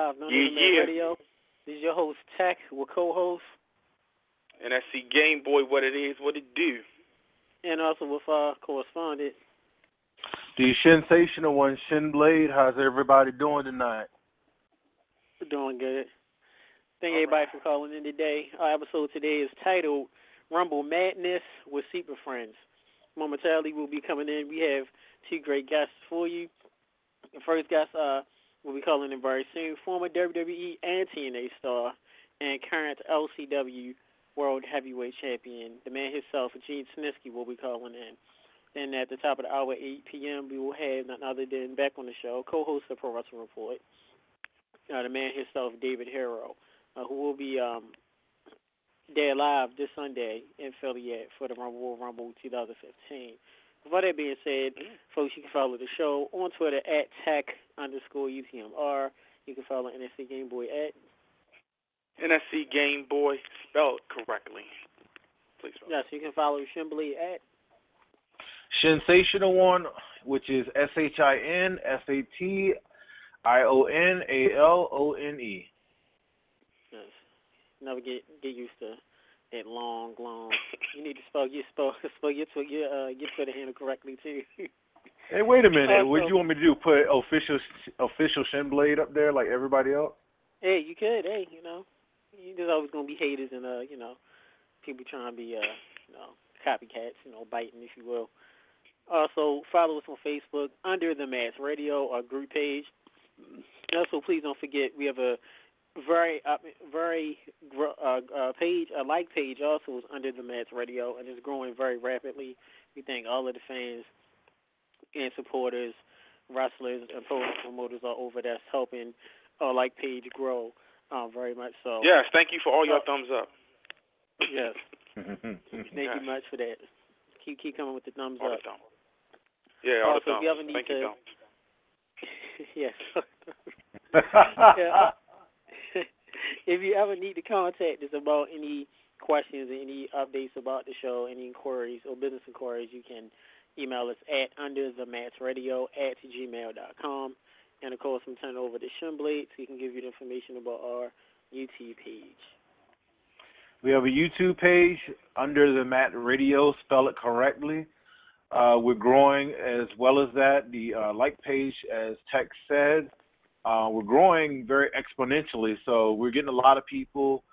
live on Internet Radio. This is your host, Tech, with co-host. And I see Game Boy, what it is, what it do. And also with our correspondent. The sensational one, Shin Blade. How's everybody doing tonight? We're doing good. Thank everybody for calling in today. Our episode today is titled Rumble Madness with Super Friends. Momentarily, we'll be coming in. We have two great guests for you. The first guest we'll be calling in very soon, former WWE and TNA star and current LCW World Heavyweight Champion, the man himself, Gene Snitsky, will be calling in. Then at the top of the hour, 8 p.m., we will have none other than back on the show, co-host of Pro Wrestling Report, the man himself, David Herro, who will be there live this Sunday in Philly for the Rumble 2015. With that being said, folks, you can follow the show on Twitter at tech_UTMR. You can follow NSC Game Boy at NSC Game Boy, spelled correctly. Please spell. Yes, you can follow Shimbly at Sensational One, which is SHINSATIONALONE. Yes. Never get used to that long. You need to spell your Twitter handle correctly too. Hey, wait a minute. What do you want me to do? Put official Shin Blade up there like everybody else? Hey, you could. Hey, there's always gonna be haters and people trying to be copycats, biting, if you will. Also, follow us on Facebook under the Mass Radio, our group page. Also, please don't forget we have a page, a like page also is under the Mass Radio, and it's growing very rapidly. We thank all of the fans and supporters, wrestlers, and promoters all over that's helping our like page grow very much so. Yes, thank you for all your thumbs up. Yes. Thank you much for that. Keep coming with the thumbs all up. The thumbs. Yeah, all also, the thumbs. If you ever need thank to, you, yes. If you ever need to contact us about any questions or any updates about the show, any inquiries or business inquiries, you can email us at underthematsradio@gmail.com. And, of course, I'm turning over to Shimblade so he can give you the information about our YouTube page. We have a YouTube page, Under the Mat Radio, spell it correctly. We're growing as well as that. The like page, as Tech said, we're growing very exponentially, so we're getting a lot of people.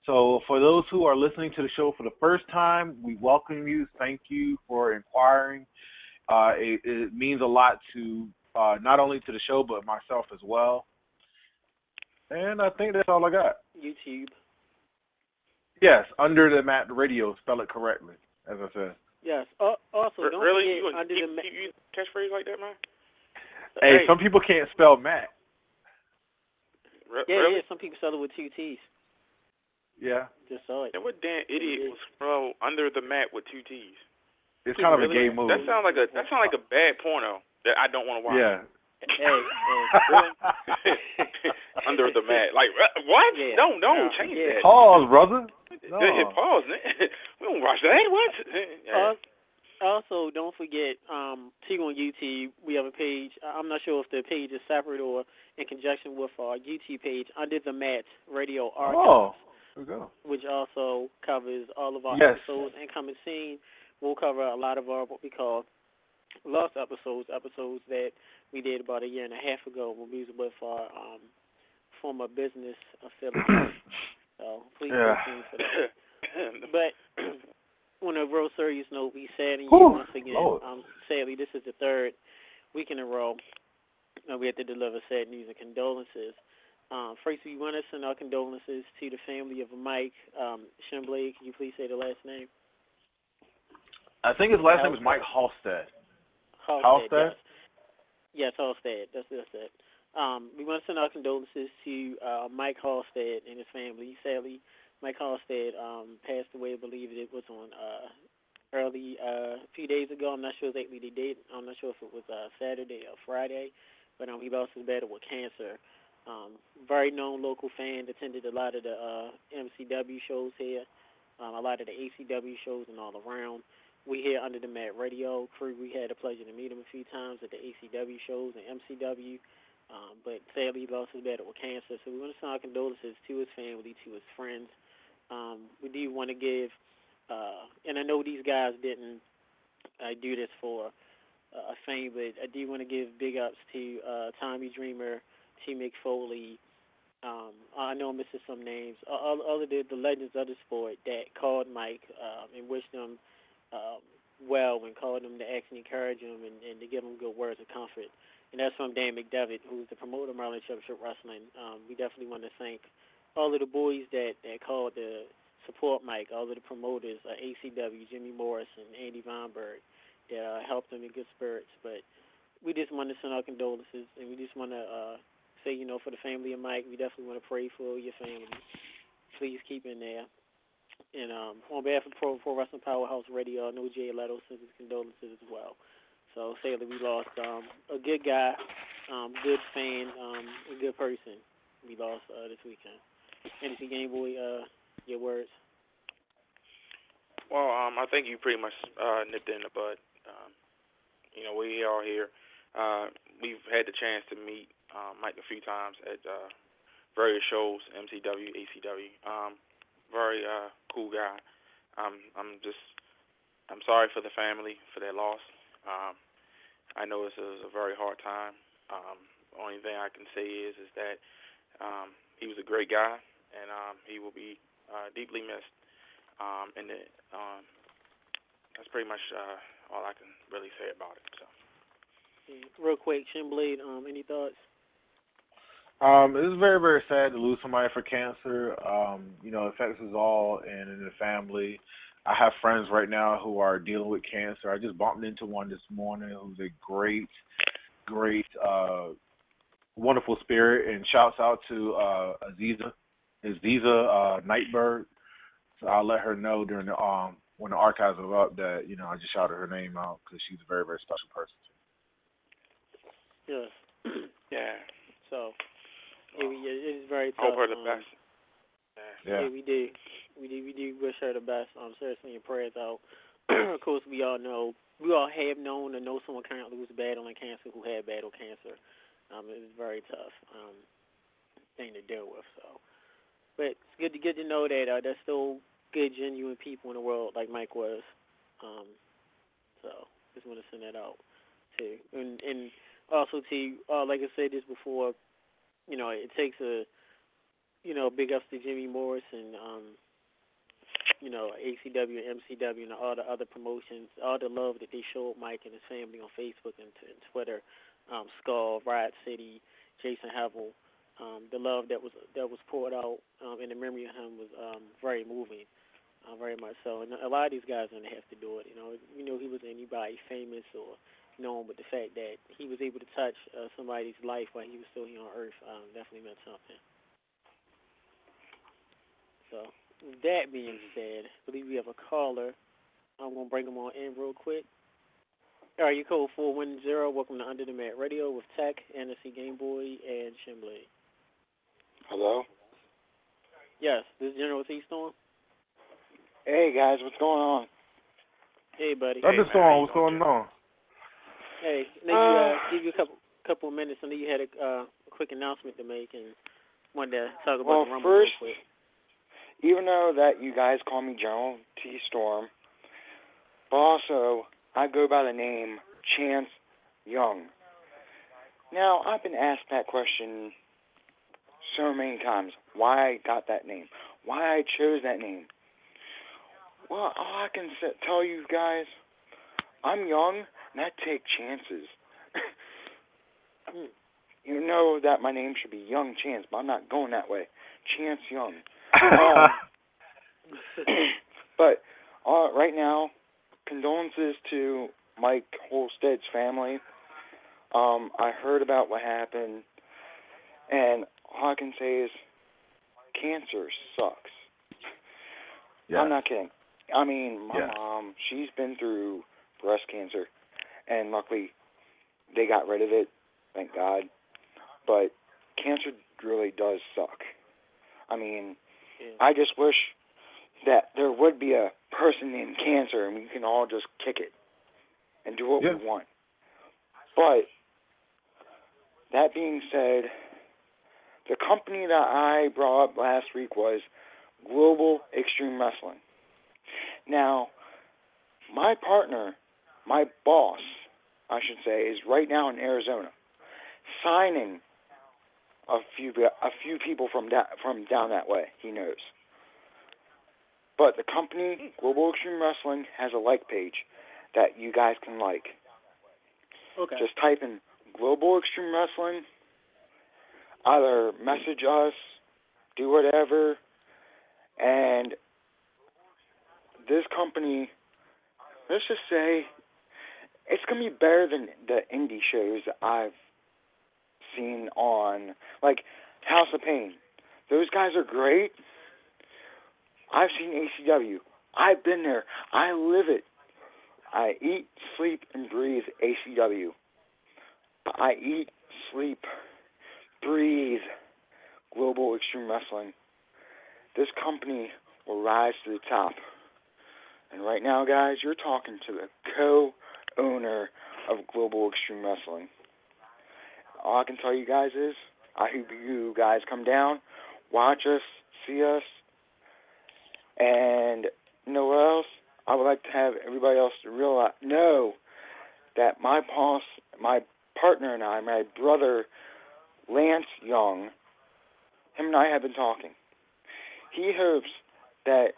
So for those who are listening to the show for the first time, we welcome you. Thank you for inquiring. It means a lot to not only to the show, but myself as well. And I think that's all I got. YouTube. Yes, Under the Mat Radio, spell it correctly, as I said. Yes. Also, don't really? forget under the mat. You catchphrase like that, man? Hey, some people can't spell Matt. Really? Yeah, some people spell it with two T's. Yeah. Just saw it. And what damn idiot was from Under the Mat with two T's? It's kind of a gay move. That sounds like a bad porno that I don't want to watch. Yeah. Hey. Under the Mat. Like, what? Yeah. No, change that. Pause, brother. No. Pause. We don't watch that. What? Yeah. Also, don't forget, see on YouTube, we have a page. I'm not sure if the page is separate or in conjunction with our YouTube page, Under the Mat Radio Archives. Oh, there we go. Which also covers all of our episodes and coming soon. We'll cover a lot of our what we call lost episodes that we did about a year and a half ago when we was with our former business affiliate. So please stay tuned for that. But on a real serious note, we sadden you once again. Sadly, this is the third week in a row we have to deliver sad news and condolences. First, we want to send our condolences to the family of Mike Shimblade. Can you please say the last name? I think his last name is Mike Halstead. Halstead? Yes, Halstead. That's it. We want to send our condolences to Mike Halstead and his family. Sadly, Mike Halstead passed away. I believe it was on early a few days ago. I'm not sure exactly the date. I'm not sure if it was Saturday or Friday, but he lost his battle with cancer. Very known local fan, attended a lot of the MCW shows here, a lot of the ACW shows and all around. We here Under the Mat Radio crew, we had the pleasure to meet him a few times at the ACW shows and MCW. But sadly, he lost his battle with cancer. So we want to send our condolences to his family, to his friends. We do want to give, and I know these guys didn't do this for fame, but I do want to give big ups to Tommy Dreamer, T. McFoley. I know I'm missing some names. All of the legends of the sport that called Mike and wished him well and called him to actually encourage him and to give him good words of comfort. And that's from Dan McDevitt, who's the promoter of Maryland Championship Wrestling. We definitely want to thank all of the boys that called to support Mike, all of the promoters, ACW, Jimmy Morris, and Andy Weinberg, that helped him in good spirits. But we just want to send our condolences, and we just want to say, for the family of Mike, we definitely want to pray for your family. Please keep in there. And on behalf of Pro Wrestling Powerhouse Radio, I know Jay Leto sends his condolences as well. So sadly, we lost a good guy, good fan, a good person. We lost this weekend. NC Game Boy, your words. Well, I think you pretty much nipped it in the bud. We are here. We've had the chance to meet Mike a few times at various shows, MCW, ACW. Very cool guy. I'm sorry for the family for their loss. I know this is a very hard time. Only thing I can say is that he was a great guy, and he will be deeply missed. And that's pretty much all I can really say about it. So. Real quick, Shinblade, any thoughts? It is very, very sad to lose somebody for cancer. It affects us all and in the family. I have friends right now who are dealing with cancer. I just bumped into one this morning who's a great, wonderful spirit. And shouts out to Aziza Nightbird. So I'll let her know during the when the archives are up that I just shouted her name out because she's a very, very special person. Yes. Yeah. So it is very tough. Hope her the best. Yeah, we do. We do wish her the best. Seriously, your prayers out. Of course, we all have known or know someone currently who's battling cancer, who had battled cancer. It's very tough thing to deal with. So, but it's good to know that there's still good, genuine people in the world like Mike was. So just want to send that out too, and also to like I said this before, it takes a big ups to Jimmy Morris and ACW and MCW and all the other promotions, all the love that they showed Mike and his family on Facebook and Twitter, Skull, Riot City, Jason Hevel. The love that was poured out in the memory of him was very moving, very much so. And a lot of these guys don't have to do it. He was anybody famous or known, but the fact that he was able to touch somebody's life while he was still here on Earth definitely meant something. So, with that being said, I believe we have a caller. I'm going to bring him on in real quick. All right, you code 410. Welcome to Under the Mat Radio with Tech, NSC Game Boy, and Shinblade. Hello? Yes, this is General T-Storm. Hey, guys, what's going on? Hey, buddy. Thunderstorm, what's going on? Hey, let me give you a couple of minutes. I know you had a quick announcement to make and wanted to talk about the Rumble real quick. Even though that you guys call me General T. Storm, but also I go by the name Chance Young. Now, I've been asked that question so many times, why I got that name, why I chose that name. Well, all I can tell you guys, I'm young and I take chances. You know that my name should be Young Chance, but I'm not going that way. Chance Young. But right now, condolences to Mike Holstead's family. I heard about what happened, and all I can say is cancer sucks. Yeah. I'm not kidding. I mean, my mom, she's been through breast cancer, and luckily they got rid of it, thank God. But cancer really does suck. I mean, I just wish that there would be a person named Cancer and we can all just kick it and do what we want. But that that being said, the company that I brought up last week was Global Extreme Wrestling. Now, my partner, my boss, I should say, is right now in Arizona, signing a few people from down that way. He knows. But the company, Global Extreme Wrestling, has a like page that you guys can like. Okay. Just type in Global Extreme Wrestling. Either message us, do whatever, and this company, let's just say, it's going to be better than the indie shows I've seen on, like House of Pain. Those guys are great. I've seen ACW. I've been there. I live it. I eat, sleep, and breathe ACW. I eat, sleep, breathe Global Extreme Wrestling. This company will rise to the top. And right now, guys, you're talking to the co-owner of Global Extreme Wrestling. All I can tell you guys is, I hope you guys come down, watch us, see us, and you know what else? I would like to have everybody else to know that my boss, my partner and I, my brother, Lance Young, him and I have been talking. He hopes that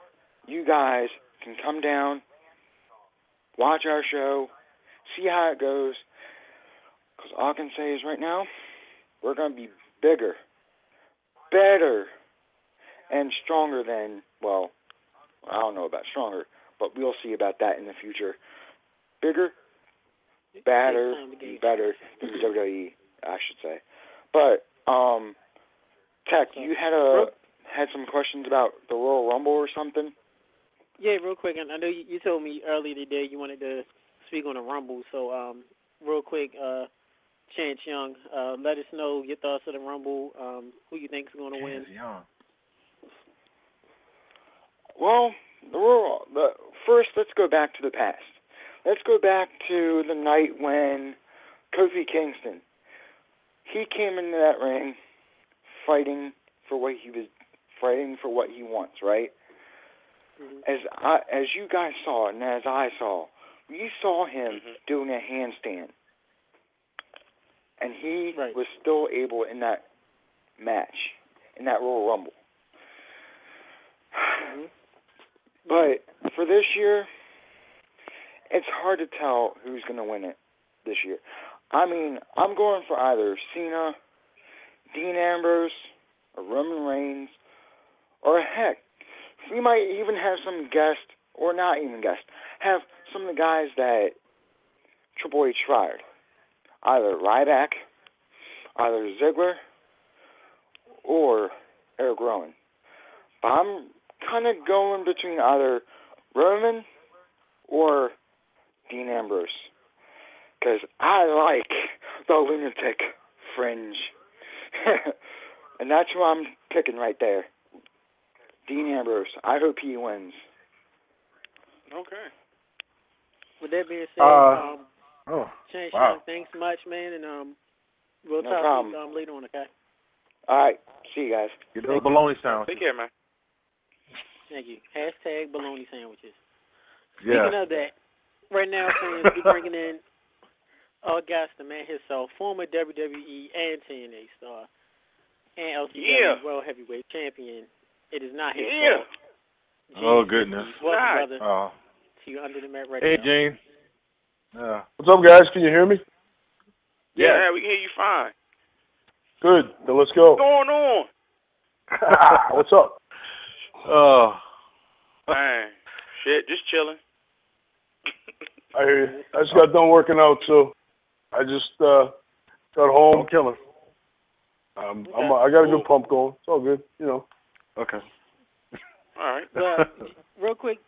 you guys can come down, watch our show, see how it goes, because all I can say is right now, we're going to be bigger, better, and stronger than, well, I don't know about stronger, but we'll see about that in the future. Bigger, better than WWE, I should say. But, Tech, you had some questions about the Royal Rumble or something? Yeah, real quick, and I know you told me earlier today you wanted to speak on the Rumble, so real quick, Chance Young, let us know your thoughts of the Rumble, who you think is going to win. Young. Well, first, let's go back to the past. Let's go back to the night when Kofi Kingston, he came into that ring fighting for what he wants, right? Mm-hmm. As you guys saw and as I saw, we saw him doing a handstand, and he was still able in that match, in that Royal Rumble. Mm-hmm. But for this year, it's hard to tell who's going to win it this year. I mean, I'm going for either Cena, Dean Ambrose, or Roman Reigns, or heck, we might even have some guests, or not even guests, have some of the guys that Triple H fired. Either Ryback, either Ziggler, or Eric Rowan. But I'm kind of going between either Roman or Dean Ambrose, because I like the lunatic fringe. And that's who I'm picking right there. Dean Ambrose. I hope he wins. Okay. With that being said, Chance wow. Young, thanks much, man, and we'll No talk problem. to you later on, okay? All right. See you guys. Get those bologna sandwiches. Take care, man. Thank you. # bologna sandwiches. Yeah. Speaking of that, right now, friends, we're bringing in our guest, the man himself, former WWE and TNA star, and LCW World Heavyweight Champion. It is not his fault. Oh, goodness. Welcome, brother, to Under the Mat Radio. Hey, Gene. What's up, guys? Can you hear me? Yeah, we can hear you fine. Good. Then let's go. What's going on? What's up? Man, shit, just chilling. I hear you. I just got done working out, so I just got home. I'm killing. I got a good pump going. It's all good, you know. Okay. All right. Well, real quick,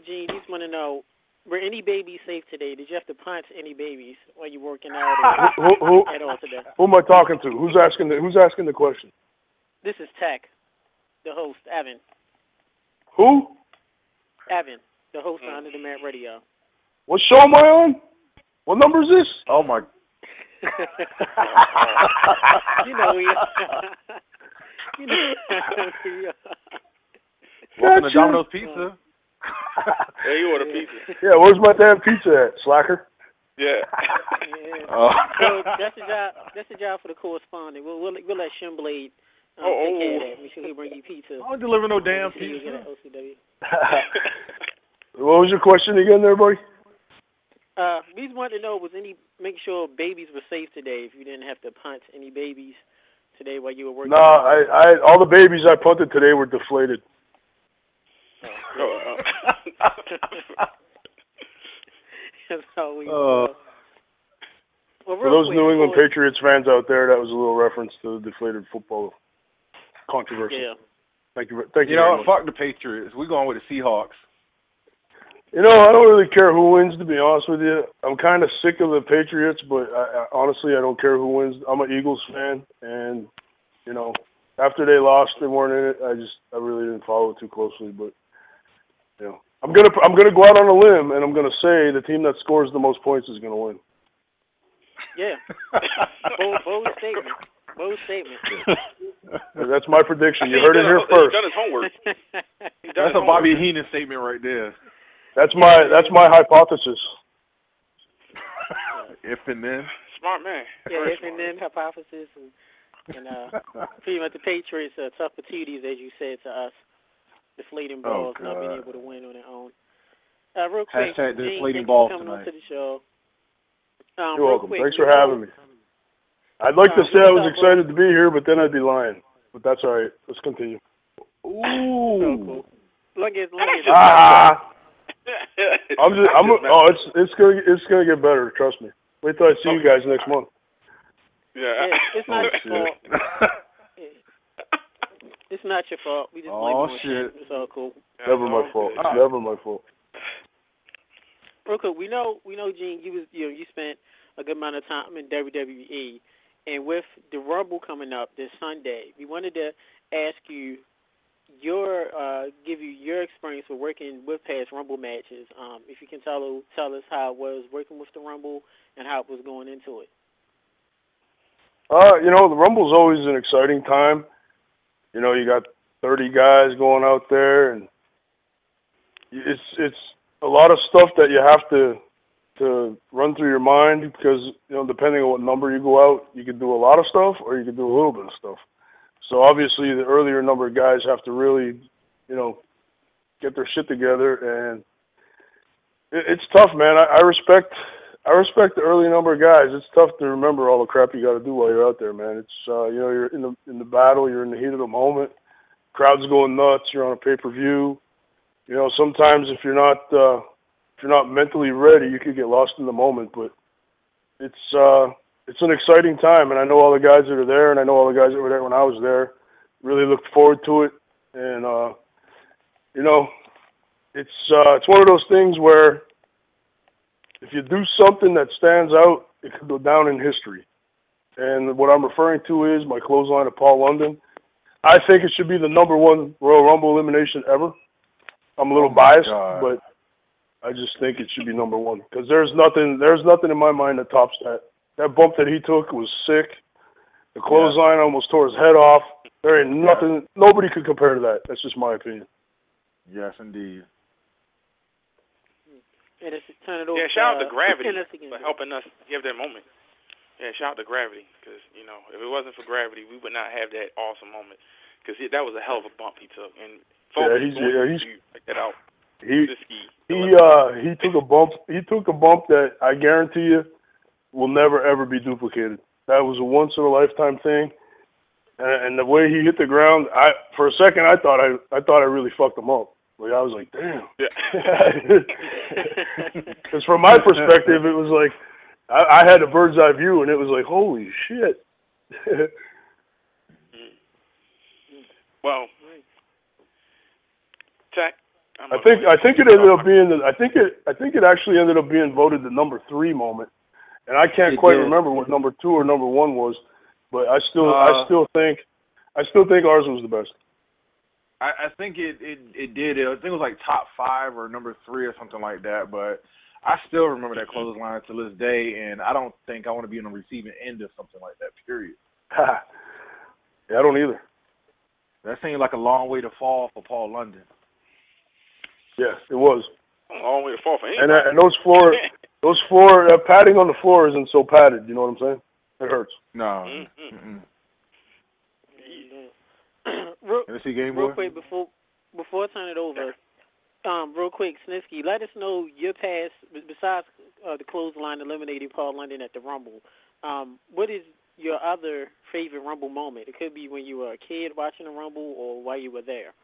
Gene, just want to know, were any babies safe today? Did you have to punch any babies while you working out who, at all today? Who am I talking to? Who's asking the question? This is Tech, the host, Evan. Who? Evan, the host on Under the Mat Radio. What show am I on? What number is this? Oh, my. You know we. You know. Welcome to Domino's Pizza. Yeah, you order pizza. Yeah, where's my damn pizza at, slacker? Yeah. So that's the job. That's the job for the correspondent. We'll let Shimblade take care of that. Make sure he bring you pizza. I don't deliver no damn pizza. What was your question again, there, buddy? We just wanted to know make sure babies were safe today. If you didn't have to punt any babies today while you were working. No, I all the babies I punted today were deflated. That's how we. For those New England Patriots fans out there, that was a little reference to the deflated football controversy. Yeah. Thank you. You know what? Fuck the Patriots. We're going with the Seahawks. You know, I don't really care who wins, to be honest with you. I'm kind of sick of the Patriots, but honestly, I don't care who wins. I'm an Eagles fan, and, you know, after they lost, they weren't in it. I really didn't follow it too closely, but, you know. I'm gonna go out on a limb, and I'm gonna say the team that scores the most points is gonna win. Yeah. Bold statement. Bold statement. That's my prediction. You heard it here first. He's done his homework. That's a Bobby Heenan statement right there. That's my hypothesis. If and then. Smart man. Yeah, if and then hypothesis, and pretty much the Patriots tough patooties, as you said to us, deflating balls, not being able to win on their own. Real quick, Hashtag Gene, deflating balls coming tonight. on to the show. You're welcome. Thanks for having me. I'd like to say I was excited to be here, but then I'd be lying. But that's all right. Let's continue. Ooh. Cool. It's gonna get better. Trust me. Wait till I see you guys next month. Yeah. It's not your fault. It's not your fault. We just blame you. Shit. It's all cool. Never my fault. It's never my fault. Real quick, we know, Gene. You spent a good amount of time in WWE, and with the Rumble coming up this Sunday, we wanted to ask you give you your experience with working with past Rumble matches. If you can tell us how it was working with the Rumble and how it was going into it. You know, the Rumble's always an exciting time. You know, you got 30 guys going out there, and it's a lot of stuff that you have to run through your mind because, you know, depending on what number you go out, you can do a lot of stuff or you can do a little bit of stuff. So obviously the earlier number of guys have to really, you know, get their shit together, and it's tough, man. I respect the early number of guys. It's tough to remember all the crap you got to do while you're out there, man. It's you know, you're in the battle, you're in the heat of the moment. Crowd's going nuts. You're on a pay-per-view. You know, sometimes if you're not mentally ready, you could get lost in the moment. But it's an exciting time, and I know all the guys that are there, and I know all the guys that were there when I was there. Really looked forward to it, and you know, it's one of those things where if you do something that stands out, it could go down in history. And what I'm referring to is my clothesline of Paul London. I think it should be the #1 Royal Rumble elimination ever. I'm a little biased, but I just think it should be #1 because there's nothing in my mind that tops that. That bump that he took was sick. The clothesline almost tore his head off. There ain't nothing. Nobody could compare to that. That's just my opinion. Yes, indeed. And turn it over. Yeah, shout out to Gravity for helping us give that moment. Yeah, shout out to Gravity because, you know, if it wasn't for Gravity, we would not have that awesome moment because that was a hell of a bump he took. And he's check that out. He took a bump. He took a bump that I guarantee you will never ever be duplicated. That was a once in a lifetime thing. And the way he hit the ground, for a second I thought I really fucked him up. Like, I was like, damn. Because from my perspective, it was like I had a bird's eye view, and it was like, holy shit. Well, Jack, I think it ended up being I think it actually ended up being voted the #3 moment, and I can't quite remember what #2 or #1 was, but I still think ours was the best. I think it did. I think it was like top 5 or #3 or something like that. But I still remember that clothesline to this day, and I don't think I want to be on the receiving end of something like that, period. Yeah, I don't either. That seemed like a long way to fall for Paul London. Yeah, it was. A long way to fall for anybody. And those floor, padding on the floor isn't so padded. You know what I'm saying? It hurts. No. Real quick before I turn it over, real quick, Snitsky, let us know your past, besides the clothesline eliminating Paul London at the Rumble. What is your other favorite Rumble moment? It could be when you were a kid watching the Rumble or while you were there.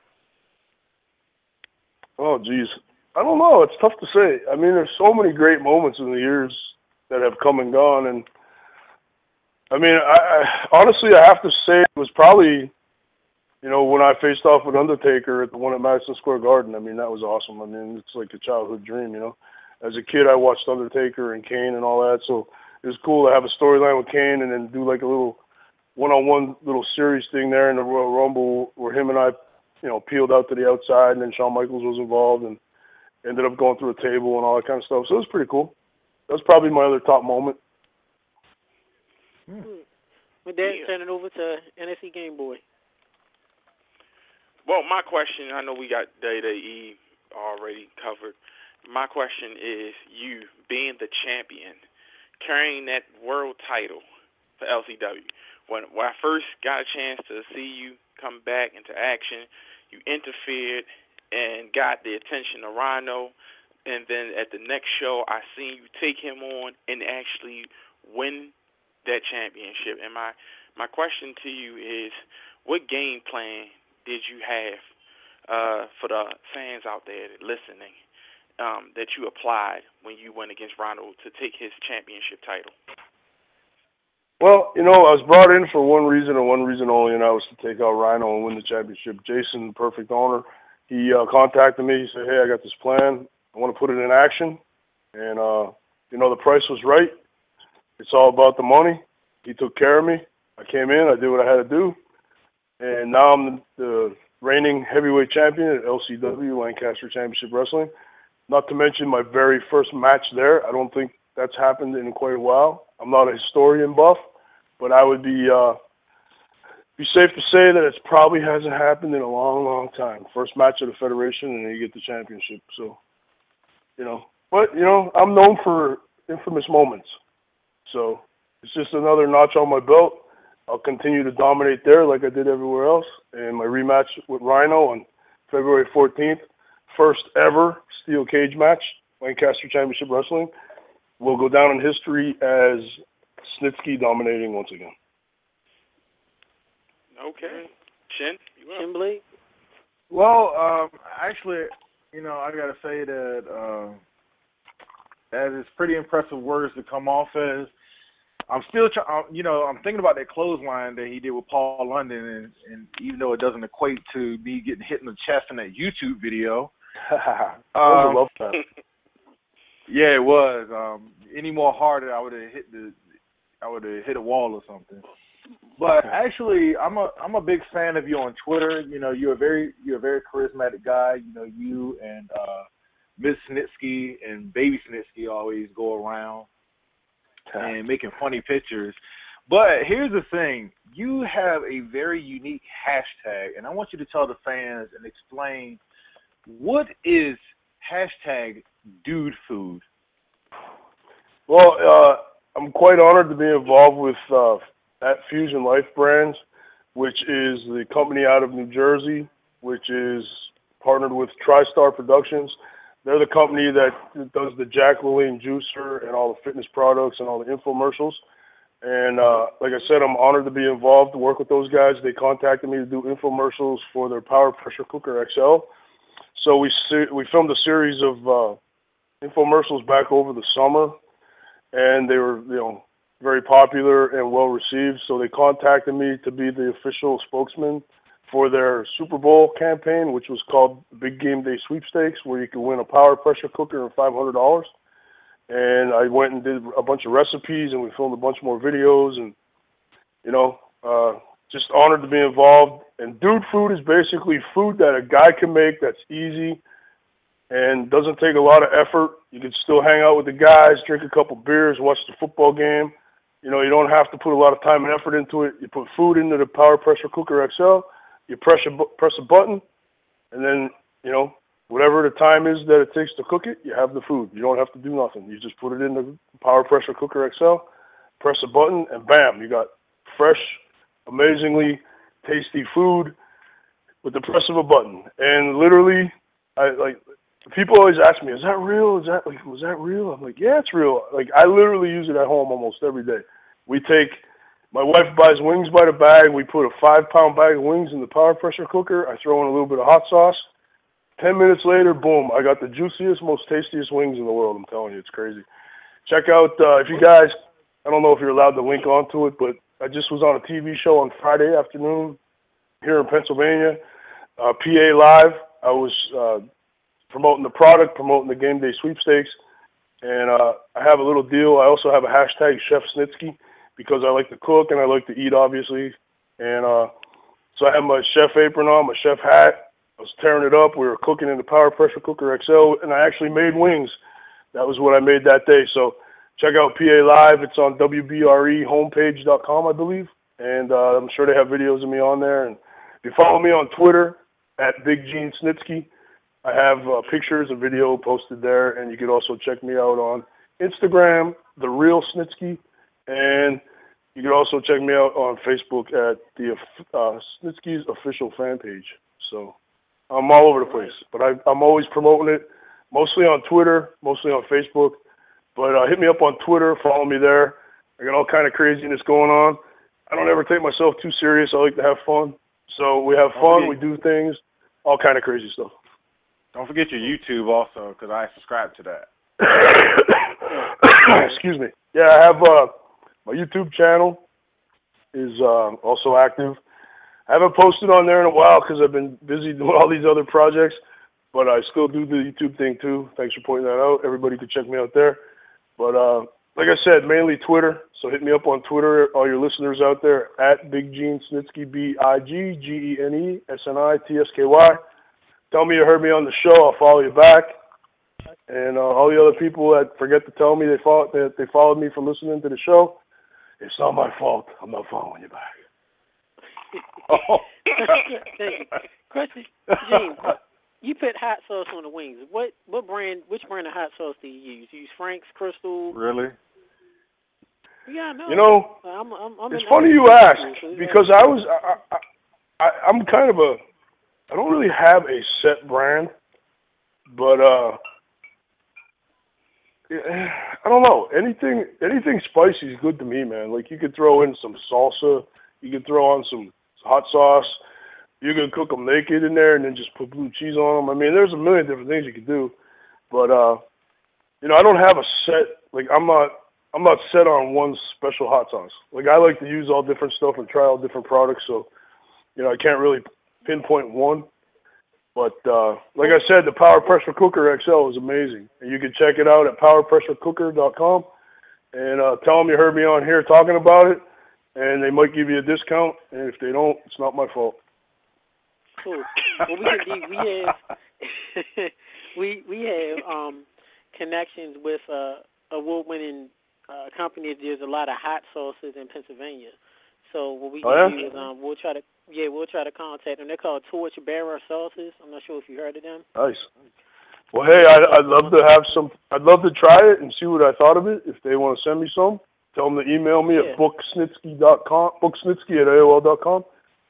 Oh, geez. I don't know. It's tough to say. I mean, there's so many great moments in the years that have come and gone. And, I mean, I honestly, I have to say it was probably, you know, when I faced off with Undertaker at the one at Madison Square Garden. I mean, that was awesome. I mean, it's like a childhood dream, you know. As a kid, I watched Undertaker and Kane and all that, so it was cool to have a storyline with Kane and then do like a little one-on-one little series thing there in the Royal Rumble where him and I, you know, peeled out to the outside, and then Shawn Michaels was involved and ended up going through a table and all that kind of stuff. So it was pretty cool. That was probably my other top moment. With that, turn it over to NFC Game Boy. Well, my question, I know we got WWE already covered. My question is, you being the champion, carrying that world title for LCW, when I first got a chance to see you come back into action, you interfered and got the attention of Rhino, and then at the next show, I seen you take him on and actually win that championship. And my question to you is, what game plan did you have for the fans out there listening that you applied when you went against Rhino to take his championship title? Well, you know, I was brought in for one reason and one reason only, and that was to take out Rhino and win the championship. Jason, the perfect owner, he contacted me. He said, hey, I got this plan. I want to put it in action. And, you know, the price was right. It's all about the money. He took care of me. I came in. I did what I had to do. And now I'm the reigning heavyweight champion at LCW, Lancaster Championship Wrestling. Not to mention my very first match there. I don't think that's happened in quite a while. I'm not a historian buff, but I would be safe to say that it probably hasn't happened in a long, long time. First match of the Federation, and then you get the championship. So, you know. But, you know, I'm known for infamous moments. So it's just another notch on my belt. I'll continue to dominate there like I did everywhere else. And my rematch with Rhino on February 14th, first ever steel cage match, Lancaster Championship Wrestling, will go down in history as Snitsky dominating once again. Okay. Chin Blake? Well, actually, you know, I got to say that that is pretty impressive words to come off as. I'm still, you know, I'm thinking about that clothesline that he did with Paul London, and even though it doesn't equate to me getting hit in the chest in that YouTube video. I love that. Yeah, it was. Any more harder, I would have hit a wall or something. But actually, I'm a big fan of you on Twitter. You know, you're a very charismatic guy. You know, you and Ms. Snitsky and Baby Snitsky always go around and making funny pictures. But here's the thing. You have a very unique hashtag, and I want you to tell the fans and explain what is hashtag dude food. Well, I'm quite honored to be involved with at Fusion Life Brands, which is the company out of New Jersey, which is partnered with TriStar Productions. They're the company that does the Jack LaLanne juicer and all the fitness products and all the infomercials. And like I said, I'm honored to be involved, to work with those guys. They contacted me to do infomercials for their Power Pressure Cooker XL. So we filmed a series of infomercials back over the summer, and they were, you know, very popular and well received. So they contacted me to be the official spokesman for their Super Bowl campaign, which was called Big Game Day Sweepstakes, where you could win a Power Pressure Cooker and $500. And I went and did a bunch of recipes, and we filmed a bunch more videos, and, you know, just honored to be involved. And dude food is basically food that a guy can make that's easy, and doesn't take a lot of effort. You can still hang out with the guys, drink a couple beers, watch the football game. You know, you don't have to put a lot of time and effort into it. You put food into the Power Pressure Cooker XL, you press a button, and then, you know, whatever the time is that it takes to cook it, you have the food. You don't have to do nothing. You just put it in the Power Pressure Cooker XL, press a button, and bam, you got fresh, amazingly tasty food with the press of a button. And literally, people always ask me, is that real? Was that real? I'm like, yeah, it's real. Like, I literally use it at home almost every day. My wife buys wings by the bag. We put a 5-pound bag of wings in the Power Pressure Cooker. I throw in a little bit of hot sauce. 10 minutes later, boom, I got the juiciest, most tastiest wings in the world. I'm telling you, it's crazy. Check out, if you guys, I don't know if you're allowed to link onto it, but I just was on a TV show on Friday afternoon here in Pennsylvania, PA Live. I was promoting the product, promoting the game day sweepstakes, and I have a little deal. I also have a hashtag Chef Snitsky because I like to cook and I like to eat, obviously. And so I have my chef apron on, my chef hat. I was tearing it up. We were cooking in the Power Pressure Cooker XL, and I actually made wings. That was what I made that day. So check out PA Live. It's on WBREhomepage.com, I believe. And I'm sure they have videos of me on there. And if you follow me on Twitter, at Big Gene Snitsky, I have pictures, a video posted there. And you can also check me out on Instagram, The Real Snitsky. And you can also check me out on Facebook at the Snitsky's official fan page. So I'm all over the place. But I'm always promoting it, mostly on Twitter, mostly on Facebook. But hit me up on Twitter, follow me there. I got all kind of craziness going on. I don't ever take myself too serious. I like to have fun. So we have fun, we do things, all kind of crazy stuff. Don't forget your YouTube also, because I subscribe to that. Excuse me. Yeah, I have my YouTube channel is also active. I haven't posted on there in a while because I've been busy doing all these other projects, but I still do the YouTube thing too. Thanks for pointing that out. Everybody can check me out there. But like I said, mainly Twitter. So hit me up on Twitter, all your listeners out there, at Big Gene Snitsky, BigGeneSnitsky. Tell me you heard me on the show. I'll follow you back. And all the other people that forget to tell me they followed me for listening to the show, it's not my fault. I'm not following you back. Oh. Question, Gene, you put hot sauce on the wings. Which brand of hot sauce do you use? You use Frank's, Crystal? Really? Yeah, I know. You know, I'm it's funny you ask because I'm kind of I don't really have a set brand, but I don't know. Anything spicy is good to me, man. Like you could throw in some salsa, you could throw on some hot sauce. You can cook them naked in there and then just put blue cheese on them. I mean, there's a million different things you can do, but you know, I don't have a set. Like I'm not set on one special hot sauce. Like I like to use all different stuff and try all different products. So, you know, I can't really pinpoint one. But like I said, the Power Pressure Cooker XL is amazing, and you can check it out at PowerPressureCooker.com. And tell them you heard me on here talking about it, and they might give you a discount. And if they don't, it's not my fault. Cool. Well, we have connections with award-winning company that does a lot of hot sauces in Pennsylvania. So what we can do is we'll try to contact them. They're called Torchbearer Sauces. I'm not sure if you heard of them. Nice. Well, hey, I'd love to have some. I'd love to try it and see what I thought of it. If they want to send me some, tell them to email me at booksnitsky.com, booksnitsky@AOL.com,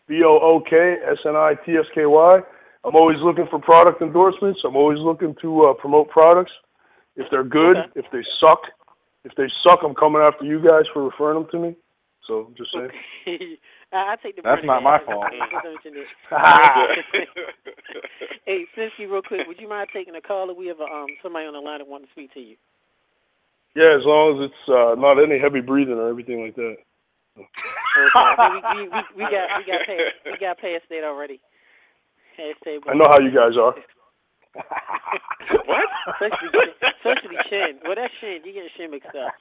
BOOKSNITSKY. I'm always looking for product endorsements. I'm always looking to promote products. If they're good, if they suck, I'm coming after you guys for referring them to me. So I'm just saying. I take the. That's not my fault. Hey, Snitsky, real quick, would you mind taking a call? We have somebody on the line that wants to speak to you. Yeah, as long as it's not any heavy breathing or everything like that. Okay. we got past that already. I know how you guys are. What? Especially Shin. Well, that's Shin. You getting Shin mixed up.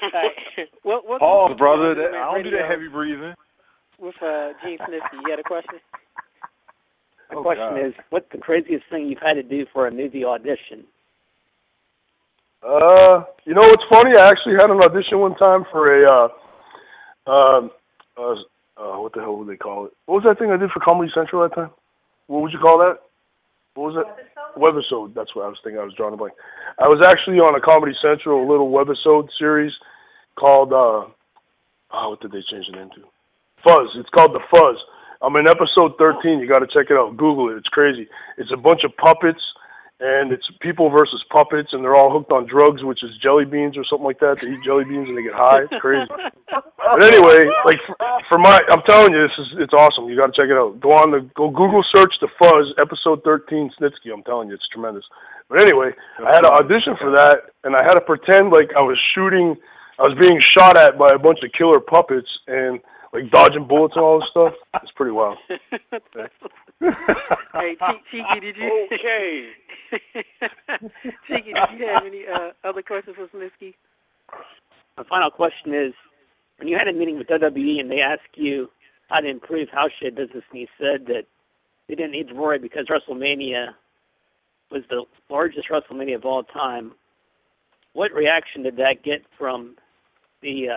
Right. Pause, brother. I don't do that heavy breathing. With Gene Snitsky, you got a question? The question is, what's the craziest thing you've had to do for a movie audition? You know what's funny? I actually had an audition one time for a what the hell would they call it? What was that thing I did for Comedy Central that time? What would you call that? What was it? Webisode. That's what I was thinking. I was drawing a blank. I was actually on a Comedy Central little webisode series called what did they change the name to? Fuzz. It's called The Fuzz. I'm in episode 13. You got to check it out. Google it. It's crazy. It's a bunch of puppets, and it's people versus puppets, and they're all hooked on drugs, which is jelly beans or something like that. They eat jelly beans and they get high. It's crazy. But anyway, like I'm telling you, it's awesome. You got to check it out. Go Google search The Fuzz, episode 13, Snitsky. I'm telling you, it's tremendous. But anyway, I had an audition for that, and I had to pretend like I was being shot at by a bunch of killer puppets, and like dodging bullets and all this stuff. It's pretty wild. Hey, Cheeky, did you? Okay. Cheeky, did you have any other questions for Snitsky? My final question is, when you had a meeting with WWE and they asked you how to improve house shit business, and you said that they didn't need Roy because WrestleMania was the largest WrestleMania of all time, what reaction did that get from the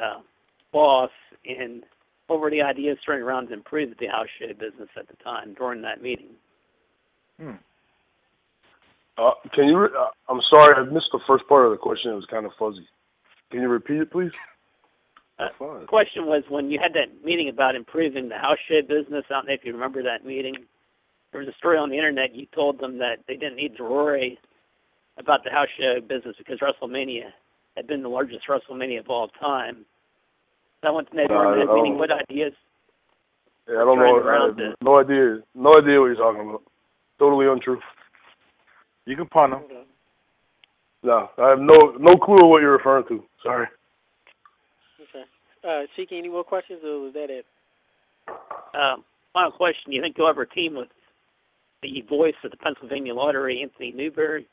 boss, and what were the ideas thrown around to improve the house show business at the time during that meeting? Can you? I'm sorry, I missed the first part of the question. It was kind of fuzzy. Can you repeat it, please? The question was, when you had that meeting about improving the house show business, I don't know if you remember that meeting. There was a story on the internet. You told them that they didn't need to worry about the house show business because WrestleMania had been the largest WrestleMania of all time. I want to know during that meeting what ideas. Yeah, I don't know. I have no idea. No idea what you're talking about. Totally untrue. You can punt them. No, I have no clue what you're referring to. Sorry. Okay. Cheeky, any more questions, or was that it? Final question. Do you think you'll ever team with the voice of the Pennsylvania Lottery, Anthony Newberry?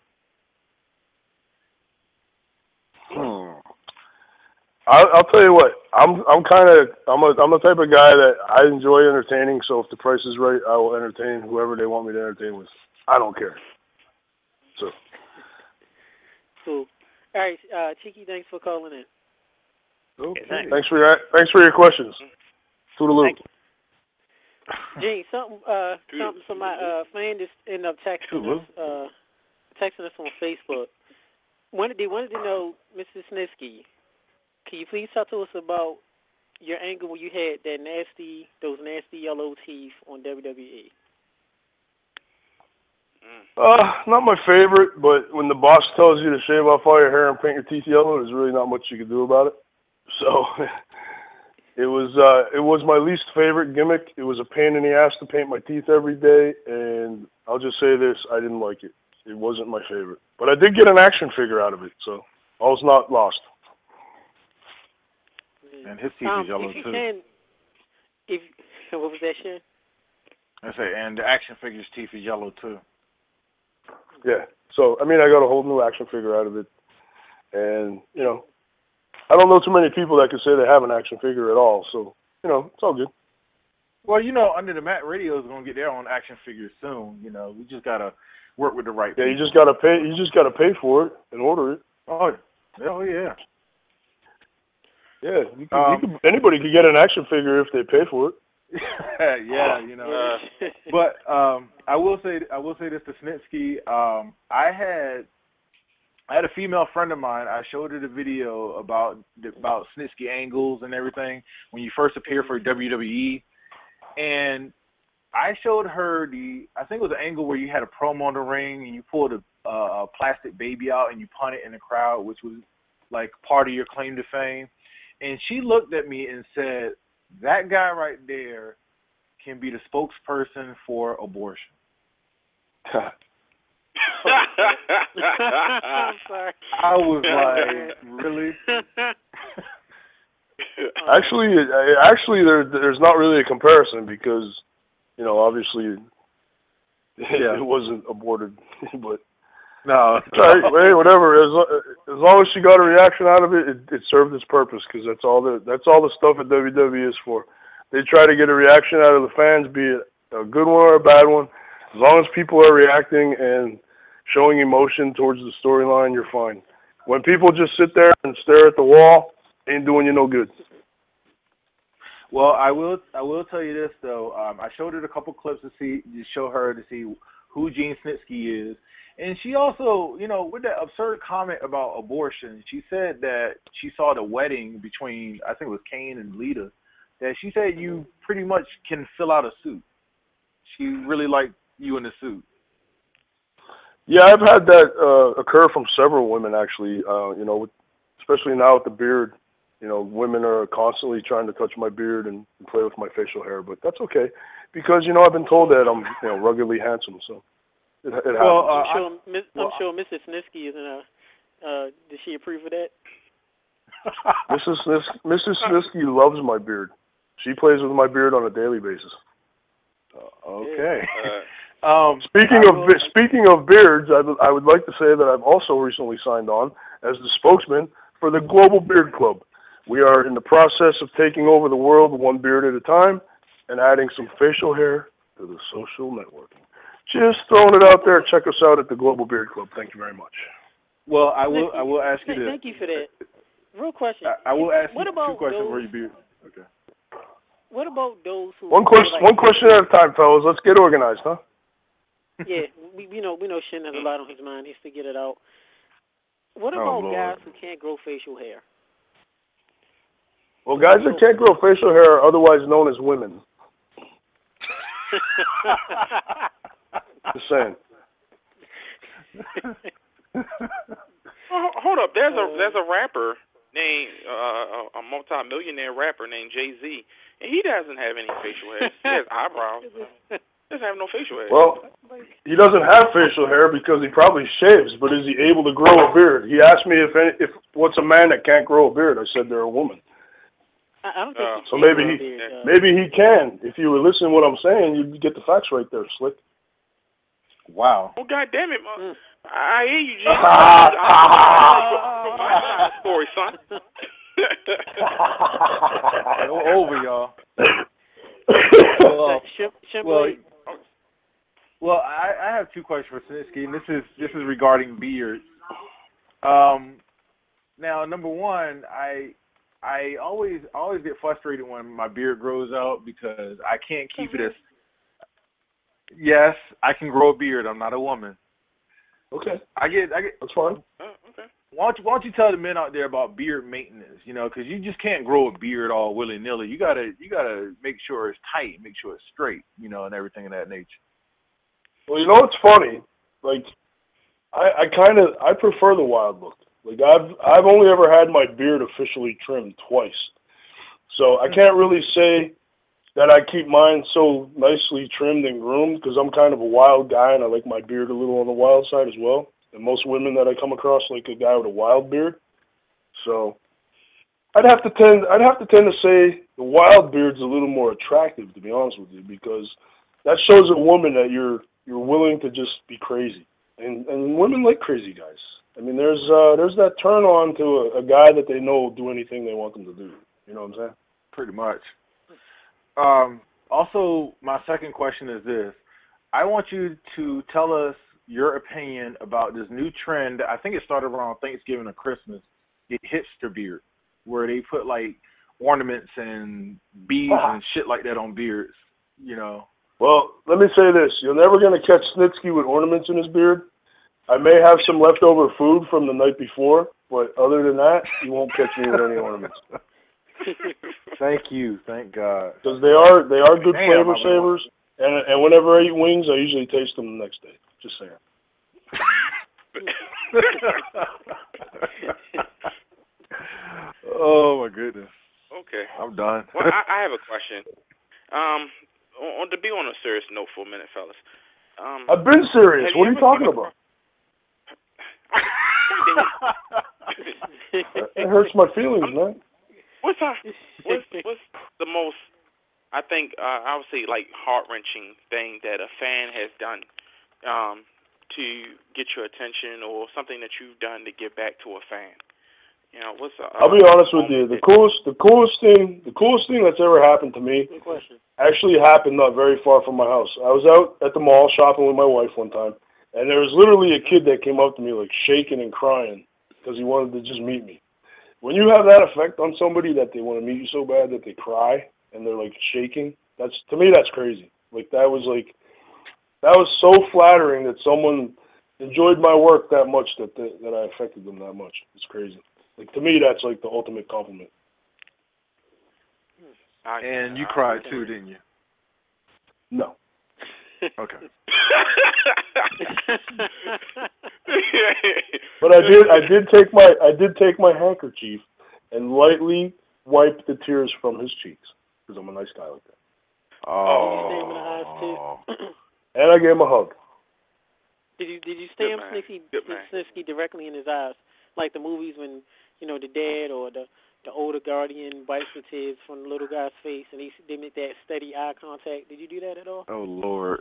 I'll tell you what. I'm the type of guy that I enjoy entertaining. So if the price is right, I will entertain whoever they want me to entertain with. I don't care. So. Cool. All right, Cheeky, thanks for calling in. Okay. Thanks for your questions. Toodaloo. Thank you. Gene, something from my fan just ended up texting us on Facebook. They wanted to know, Mr. Snitsky, can you please talk to us about your angle when you had those nasty yellow teeth on WWE? Not my favorite, but when the boss tells you to shave off all your hair and paint your teeth yellow, there's really not much you can do about it. So it was my least favorite gimmick. It was a pain in the ass to paint my teeth every day, and I'll just say this, I didn't like it. It wasn't my favorite. But I did get an action figure out of it, so all's not lost. And his teeth is yellow too. What was that, Shane? I say, and the action figure's teeth is yellow too. Yeah. So I got a whole new action figure out of it, and I don't know too many people that can say they have an action figure at all. So it's all good. Well, Under the Mat Radio is gonna get their own action figure soon. We just gotta work with the right people. You just gotta pay. You just gotta pay for it and order it. Oh yeah. Yeah, anybody could get an action figure if they pay for it. Yeah, But I will say this to Snitsky. I had a female friend of mine. I showed her the video about Snitsky angles and everything when you first appeared for WWE, and I showed her I think it was an angle where you had a promo in the ring and you pulled a plastic baby out and you punted in the crowd, which was like part of your claim to fame. And she looked at me and said, that guy right there can be the spokesperson for abortion. I'm sorry. I was like, really? Actually, there's not really a comparison because, obviously, it wasn't aborted, but. No, hey, whatever. As long as she got a reaction out of it, it served its purpose because that's all the stuff at WWE is for. They try to get a reaction out of the fans, be it a good one or a bad one. As long as people are reacting and showing emotion towards the storyline, you're fine. When people just sit there and stare at the wall, ain't doing you no good. Well, I will tell you this though. I showed her a couple clips to show her to see who Gene Snitsky is, and she also, with that absurd comment about abortion, she said that she saw the wedding between, I think it was Kane and Lita, that she said you pretty much can fill out a suit. She really liked you in the suit. Yeah, I've had that occur from several women actually. Especially now with the beard. Women are constantly trying to touch my beard and play with my facial hair, but that's okay because I've been told that I'm ruggedly handsome, so it happens. Well, I'm sure Mrs. Snitsky is in did she approve of that? Mrs. Snitsky loves my beard. She plays with my beard on a daily basis. Okay. Speaking of beards, I would like to say that I've also recently signed on as the spokesman for the Global Beard Club. We are in the process of taking over the world one beard at a time and adding some facial hair to the social networking. Just throwing it out there. Check us out at the Global Beard Club. Thank you very much. Well, I will ask you this. Thank you for that. Real question. I will ask you two questions for your beard. Okay. What about those who one question at a time, fellas. Let's get organized, huh? Yeah, we know Shin has a lot on his mind. He has to get it out. What about guys who can't grow facial hair? Well, guys that can't grow facial hair are otherwise known as women. Just saying. Hold up, there's a rapper named a multi-millionaire rapper named Jay-Z, and he doesn't have any facial hair. He has eyebrows. He doesn't have no facial hair. Well, he doesn't have facial hair because he probably shaves, but is he able to grow a beard? He asked me if what's a man that can't grow a beard. I said they're a woman. I don't think so maybe he can. If you were listening to what I'm saying, you'd get the facts right there, Slick. Wow. Oh, God damn it, man. I hear you, Jim. My story, son. Over, y'all. Well, I have two questions for Snitsky, and this is regarding beards. Now, number one, I always get frustrated when my beard grows out because I can't keep it as. Yes, I can grow a beard. I'm not a woman. Okay. I get. That's fine. Okay. Why don't you tell the men out there about beard maintenance? Because you just can't grow a beard all willy nilly. You gotta make sure it's tight, make sure it's straight, and everything of that nature. Well, it's funny. Like, I prefer the wild look. Like I've only ever had my beard officially trimmed twice, so I can't really say that I keep mine so nicely trimmed and groomed because I'm kind of a wild guy and I like my beard a little on the wild side as well. And most women that I come across like a guy with a wild beard. So I'd have to tend to say the wild beard's a little more attractive, to be honest with you, because that shows a woman that you're willing to just be crazy. And women like crazy guys. I mean, there's that turn on to a guy that they know will do anything they want them to do. You know what I'm saying? Pretty much. Also, my second question is this. I want you to tell us your opinion about this new trend. I think it started around Thanksgiving or Christmas, the hipster beard, where they put, like, ornaments and beads and shit like that on beards, Well, let me say this. You're never going to catch Snitsky with ornaments in his beard. I may have some leftover food from the night before, but other than that, you won't catch me with any ornaments. Thank you. Thank God. Because they are good flavor savers, and whenever I eat wings, I usually taste them the next day. Just saying. Oh, my goodness. Okay. I'm done. Well, I have a question. To be on a serious note for a minute, fellas. I've been serious. What are you talking about? It hurts my feelings, man. What's the most, I think, I would say, like, heart-wrenching thing that a fan has done to get your attention, or something that you've done to give back to a fan? You know, what's I'll be honest with you. The coolest thing that's ever happened to me actually happened not very far from my house. I was out at the mall shopping with my wife one time, and there was literally a kid that came up to me like shaking and crying because he wanted to just meet me. When you have that effect on somebody that they want to meet you so bad that they cry and they're like shaking, to me that's crazy. That was so flattering that someone enjoyed my work that much that I affected them that much. It's crazy. To me, that's like the ultimate compliment. And you cried too, didn't you? No. Okay. But I did take my handkerchief and lightly wipe the tears from his cheeks because I'm a nice guy like that. Oh. And I gave him a hug. Did you stab Snitsky directly in his eyes, like the movies when the dad or the older guardian wipes the tears from the little guy's face and they make that steady eye contact? Did you do that at all? Oh Lord.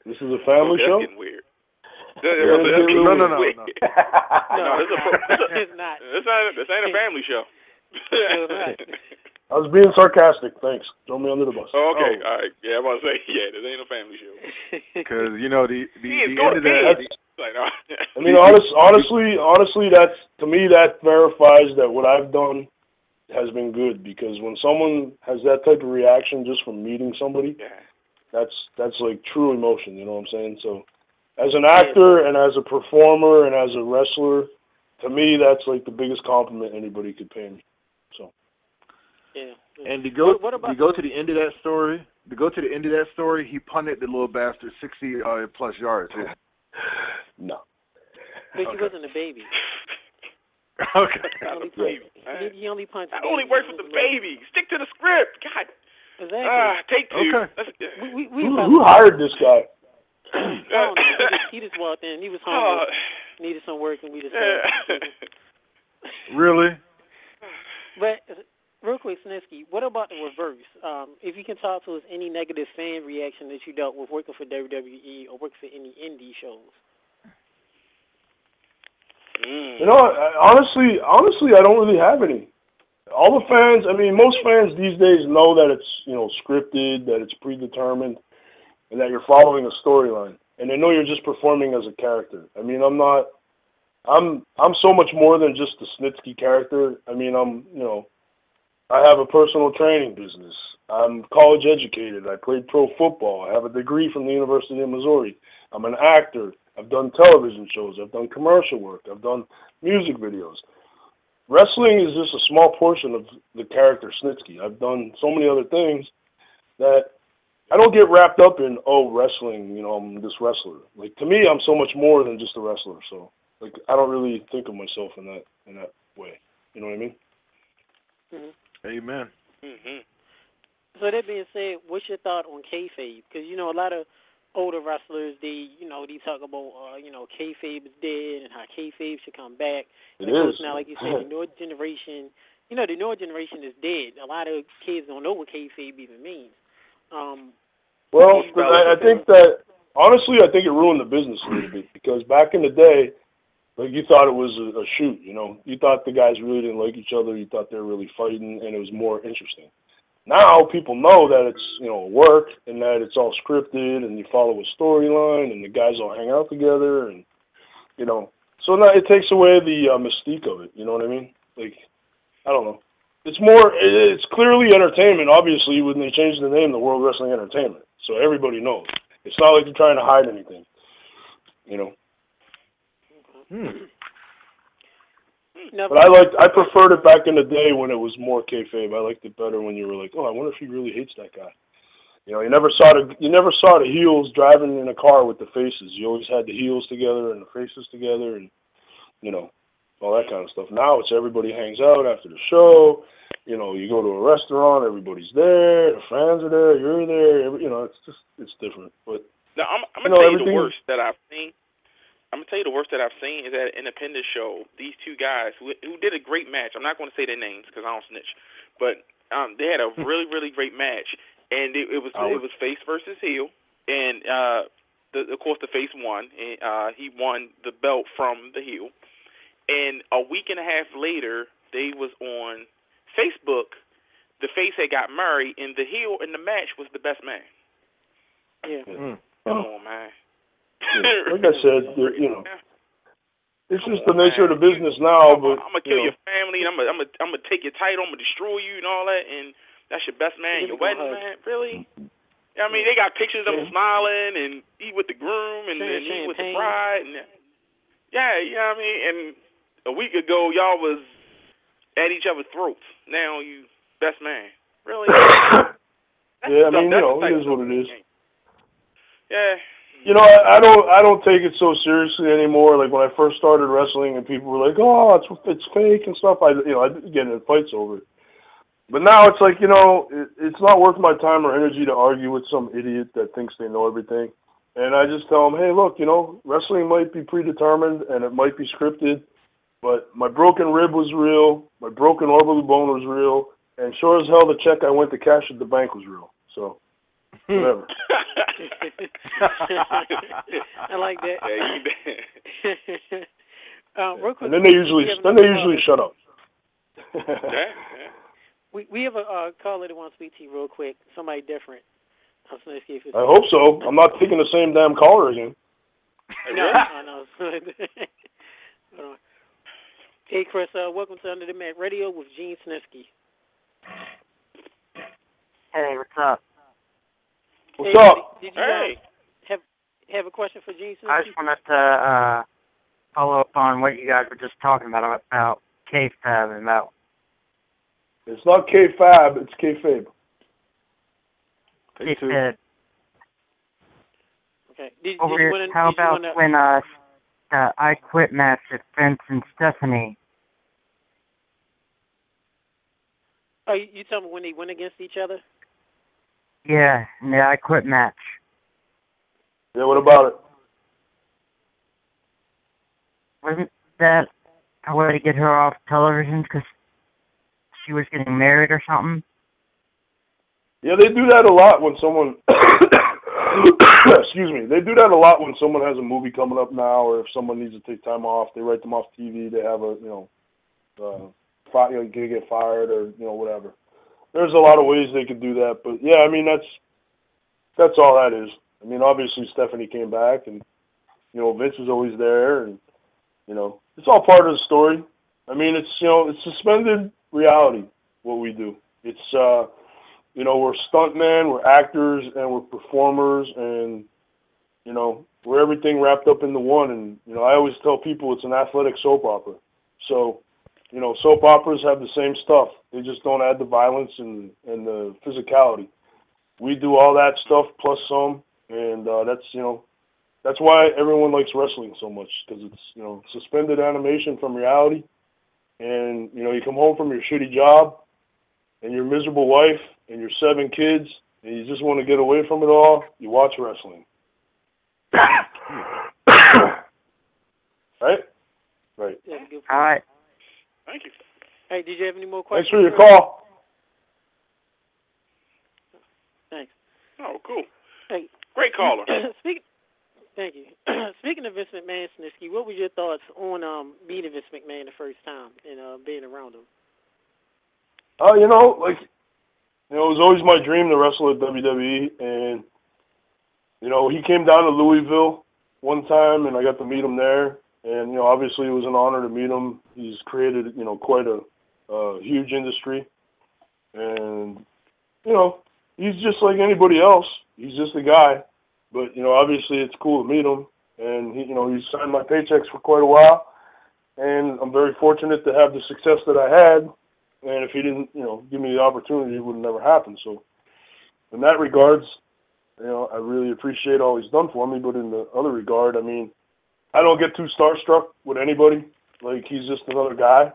This is a family show? That's getting weird. No. No, it's not. This ain't a family show. I was being sarcastic. Thanks. Throw me under the bus. Oh, okay. All right. Yeah, I'm about to say, this ain't a family show. Because, the end of that... I mean, honestly, to me, that verifies that what I've done has been good, because when someone has that type of reaction just from meeting somebody, that's like true emotion, you know what I'm saying? So as an actor and as a performer and as a wrestler, to me, that's like the biggest compliment anybody could pay me. So. Yeah. And to go to the end of that story, he punted the little bastard 60 plus yards. Yeah. No. But he wasn't a baby. Okay. He only punched. That only works with the baby. Stick to the script. God. Exactly. Take two. Okay. Who hired this guy? I don't know. He just walked in. He was hungry. Needed some work, and we just Really? But real quick, Snitsky, what about the reverse? If you can talk to us, any negative fan reaction that you dealt with working for WWE or working for any indie shows? You know, honestly, I don't really have any. All the fans, I mean, most fans these days know that it's, scripted, that it's predetermined, and that you're following a storyline, and they know you're just performing as a character. I mean, I'm so much more than just the Snitsky character. I mean, I have a personal training business. I'm college educated. I played pro football. I have a degree from the University of Missouri. I'm an actor. I've done television shows. I've done commercial work. I've done music videos. Wrestling is just a small portion of the character Snitsky. I've done so many other things that I don't get wrapped up in, wrestling, I'm this wrestler. Like, to me, I'm so much more than just a wrestler. So, like, I don't really think of myself in that way. You know what I mean? Mm-hmm. Amen. Mm-hmm. So that being said, what's your thought on kayfabe? Because, a lot of older wrestlers, they talk about, kayfabe is dead and how kayfabe should come back. It is. Now, like you said, the newer generation, the newer generation is dead. A lot of kids don't know what kayfabe even means. Well, I think that, honestly, I think it ruined the business a little bit, because back in the day, like, you thought it was a shoot, You thought the guys really didn't like each other. You thought they were really fighting, and it was more interesting. Now people know that it's, work, and that it's all scripted, and you follow a storyline, and the guys all hang out together, and, so now it takes away the mystique of it, you know what I mean? Like, I don't know. It's clearly entertainment, obviously, when they changed the name to World Wrestling Entertainment, so everybody knows. It's not like you're trying to hide anything, But I preferred it back in the day when it was more kayfabe. I liked it better when you were like, I wonder if he really hates that guy. You never saw the heels driving in a car with the faces. You always had the heels together and the faces together, and all that kind of stuff. Now it's everybody hangs out after the show. You go to a restaurant, everybody's there, the fans are there, you're there. It's different. But now I'm gonna tell you the worst that I've seen. I'm gonna tell you the worst that I've seen is at an independent show. These two guys who did a great match. I'm not going to say their names because I don't snitch, but they had a really, really great match, and it was face versus heel, and of course the face won. And, he won the belt from the heel, And a week and a half later, they was on Facebook. The face had got married, and the heel in the match was the best man. Yeah. Come on, man. Yeah. Like I said, it's just the nature of the business now. But I'm gonna kill your family, and I'm gonna take your title, I'm gonna destroy you, and all that, and that's your best man, your wedding man. Really? I mean, they got pictures of him smiling, and he with the groom, and he with the bride, and yeah, you know what I mean. And a week ago, y'all was at each other's throats. Now you best man. Really? Yeah, I mean, it is what it is. Yeah. I don't take it so seriously anymore. Like when I first started wrestling, and people were like, "Oh, it's fake" and stuff. I get in fights over it. But now it's like, it's not worth my time or energy to argue with some idiot that thinks they know everything. And I just tell them, hey, look, wrestling might be predetermined and it might be scripted, but my broken rib was real, my broken orbital bone was real, and sure as hell the check I went to cash at the bank was real. So, whatever. I like that. Yeah, you bet. Real quick, and then they usually shut up. Yeah. We have a caller that wants to speak to you real quick. Somebody different. I hope so. I'm not taking the same damn caller again. No. Hey, Chris, welcome to Under the Mat Radio with Gene Snitsky. Hey, what's up? What's up? Did you have a question for Gene Snitsky? I just wanted to follow up on what you guys were just talking about K-Fab and about. It's not K-Fab, it's K-Fab. K-Fab. Okay. How about when the I Quit match with Vince and Stephanie? Oh, you tell me when they went against each other? Yeah, in the I Quit match. Yeah, what about it? Wasn't that a way to get her off television because she was getting married or something? Yeah, they do that a lot when someone excuse me. They do that a lot when someone has a movie coming up now, or if someone needs to take time off, they write them off TV. They have they get fired or whatever. There's a lot of ways they could do that, but yeah, I mean that's all that is. I mean, obviously Stephanie came back, and Vince is always there, and it's all part of the story. I mean, it's it's suspended reality what we do. It's we're stuntmen, we're actors, and we're performers, and we're everything wrapped up into one. And I always tell people it's an athletic soap opera. So soap operas have the same stuff. They just don't add the violence and the physicality. We do all that stuff plus some, and that's why everyone likes wrestling so much, because it's suspended animation from reality. And you come home from your shitty job and your miserable wife and your 7 kids, and you just want to get away from it all. You watch wrestling. Right? Right. All right. Thank you. Hey, did you have any more questions? Thanks for your call. Thanks. Oh, cool. Hey, great caller. Thank you. Speaking of Vince McMahon, Snitsky, what was your thoughts on meeting Vince McMahon the first time and being around him? It was always my dream to wrestle at WWE, and he came down to Louisville one time, and I got to meet him there. And obviously it was an honor to meet him. He's created quite a huge industry, and he's just like anybody else. He's just a guy. But, obviously it's cool to meet him, and he signed my paychecks for quite a while, and I'm very fortunate to have the success that I had, and if he didn't, give me the opportunity, it would have never happened. So, in that regards, I really appreciate all he's done for me, but in the other regard, I mean, I don't get too starstruck with anybody. Like, he's just another guy,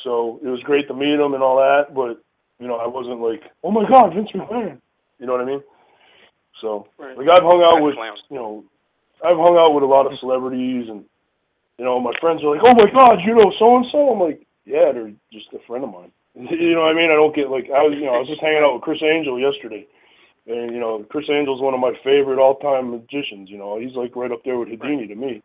so it was great to meet him and all that, but, I wasn't like, oh my God, Vince McMahon, you know what I mean? So, like, I've hung out with a lot of celebrities, and, my friends are like, oh my God, so-and-so? I'm like, yeah, they're just a friend of mine. You know what I mean? I don't get, like, I was just hanging out with Chris Angel yesterday, and, Chris Angel's one of my favorite all-time magicians, he's, like, right up there with Houdini to me.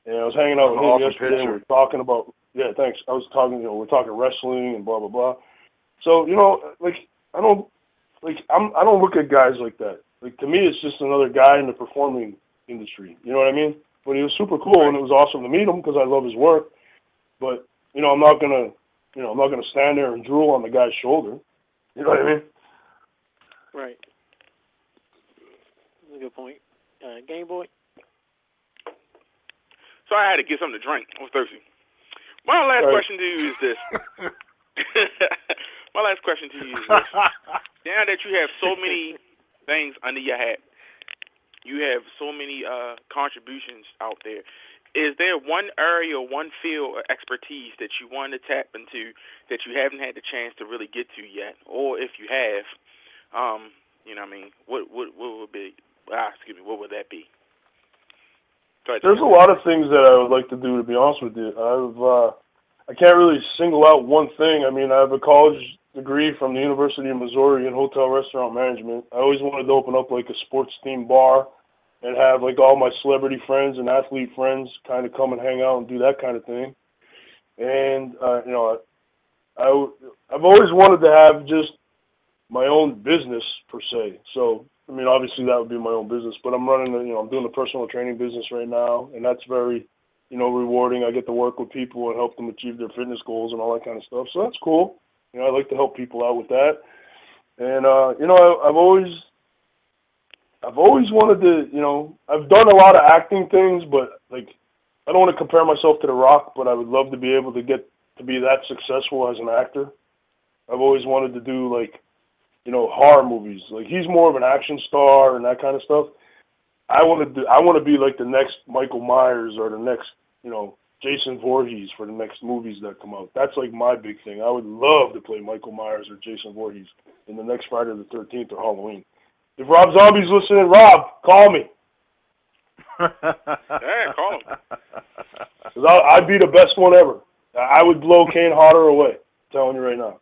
And I was hanging out with him awesome yesterday. picture. We were talking about, yeah, thanks. I was talking, we're talking wrestling and blah, blah, blah. So, I don't look at guys like that. Like, to me, it's just another guy in the performing industry. You know what I mean? But he was super cool, and it was awesome to meet him because I love his work. But, I'm not gonna stand there and drool on the guy's shoulder. You know what I mean? Right. That's a good point. Game Boy? So I had to get something to drink. I was thirsty. My last question to you is this. My last question to you is this. Now that you have so many things under your hat, you have so many contributions out there, is there one area or one field or expertise that you want to tap into that you haven't had the chance to really get to yet? Or if you have, what would be, what would that be? There's a lot of things that I would like to do, to be honest with you. I can't really single out one thing. I mean, I have a college degree from the University of Missouri in hotel restaurant management. I always wanted to open up like a sports-themed bar and have like all my celebrity friends and athlete friends kind of come and hang out and do that kind of thing. And, I've always wanted to have just my own business per se. So, I mean, obviously that would be my own business, but I'm running I'm doing the personal training business right now, and that's very, rewarding. I get to work with people and help them achieve their fitness goals and all that kind of stuff. So that's cool. I like to help people out with that. And, I've always wanted to, I've done a lot of acting things, but like, I don't want to compare myself to The Rock, but I would love to be able to get to be that successful as an actor. I've always wanted to do like, horror movies. Like, he's more of an action star and that kind of stuff. I want to be like the next Michael Myers or the next, Jason Voorhees for the next movies that come out. That's like my big thing. I would love to play Michael Myers or Jason Voorhees in the next Friday the 13th or Halloween. If Rob Zombie's listening, Rob, call me. Yeah, call him. 'Cause I'd be the best one ever. I would blow Kane Hodder away. I'm telling you right now.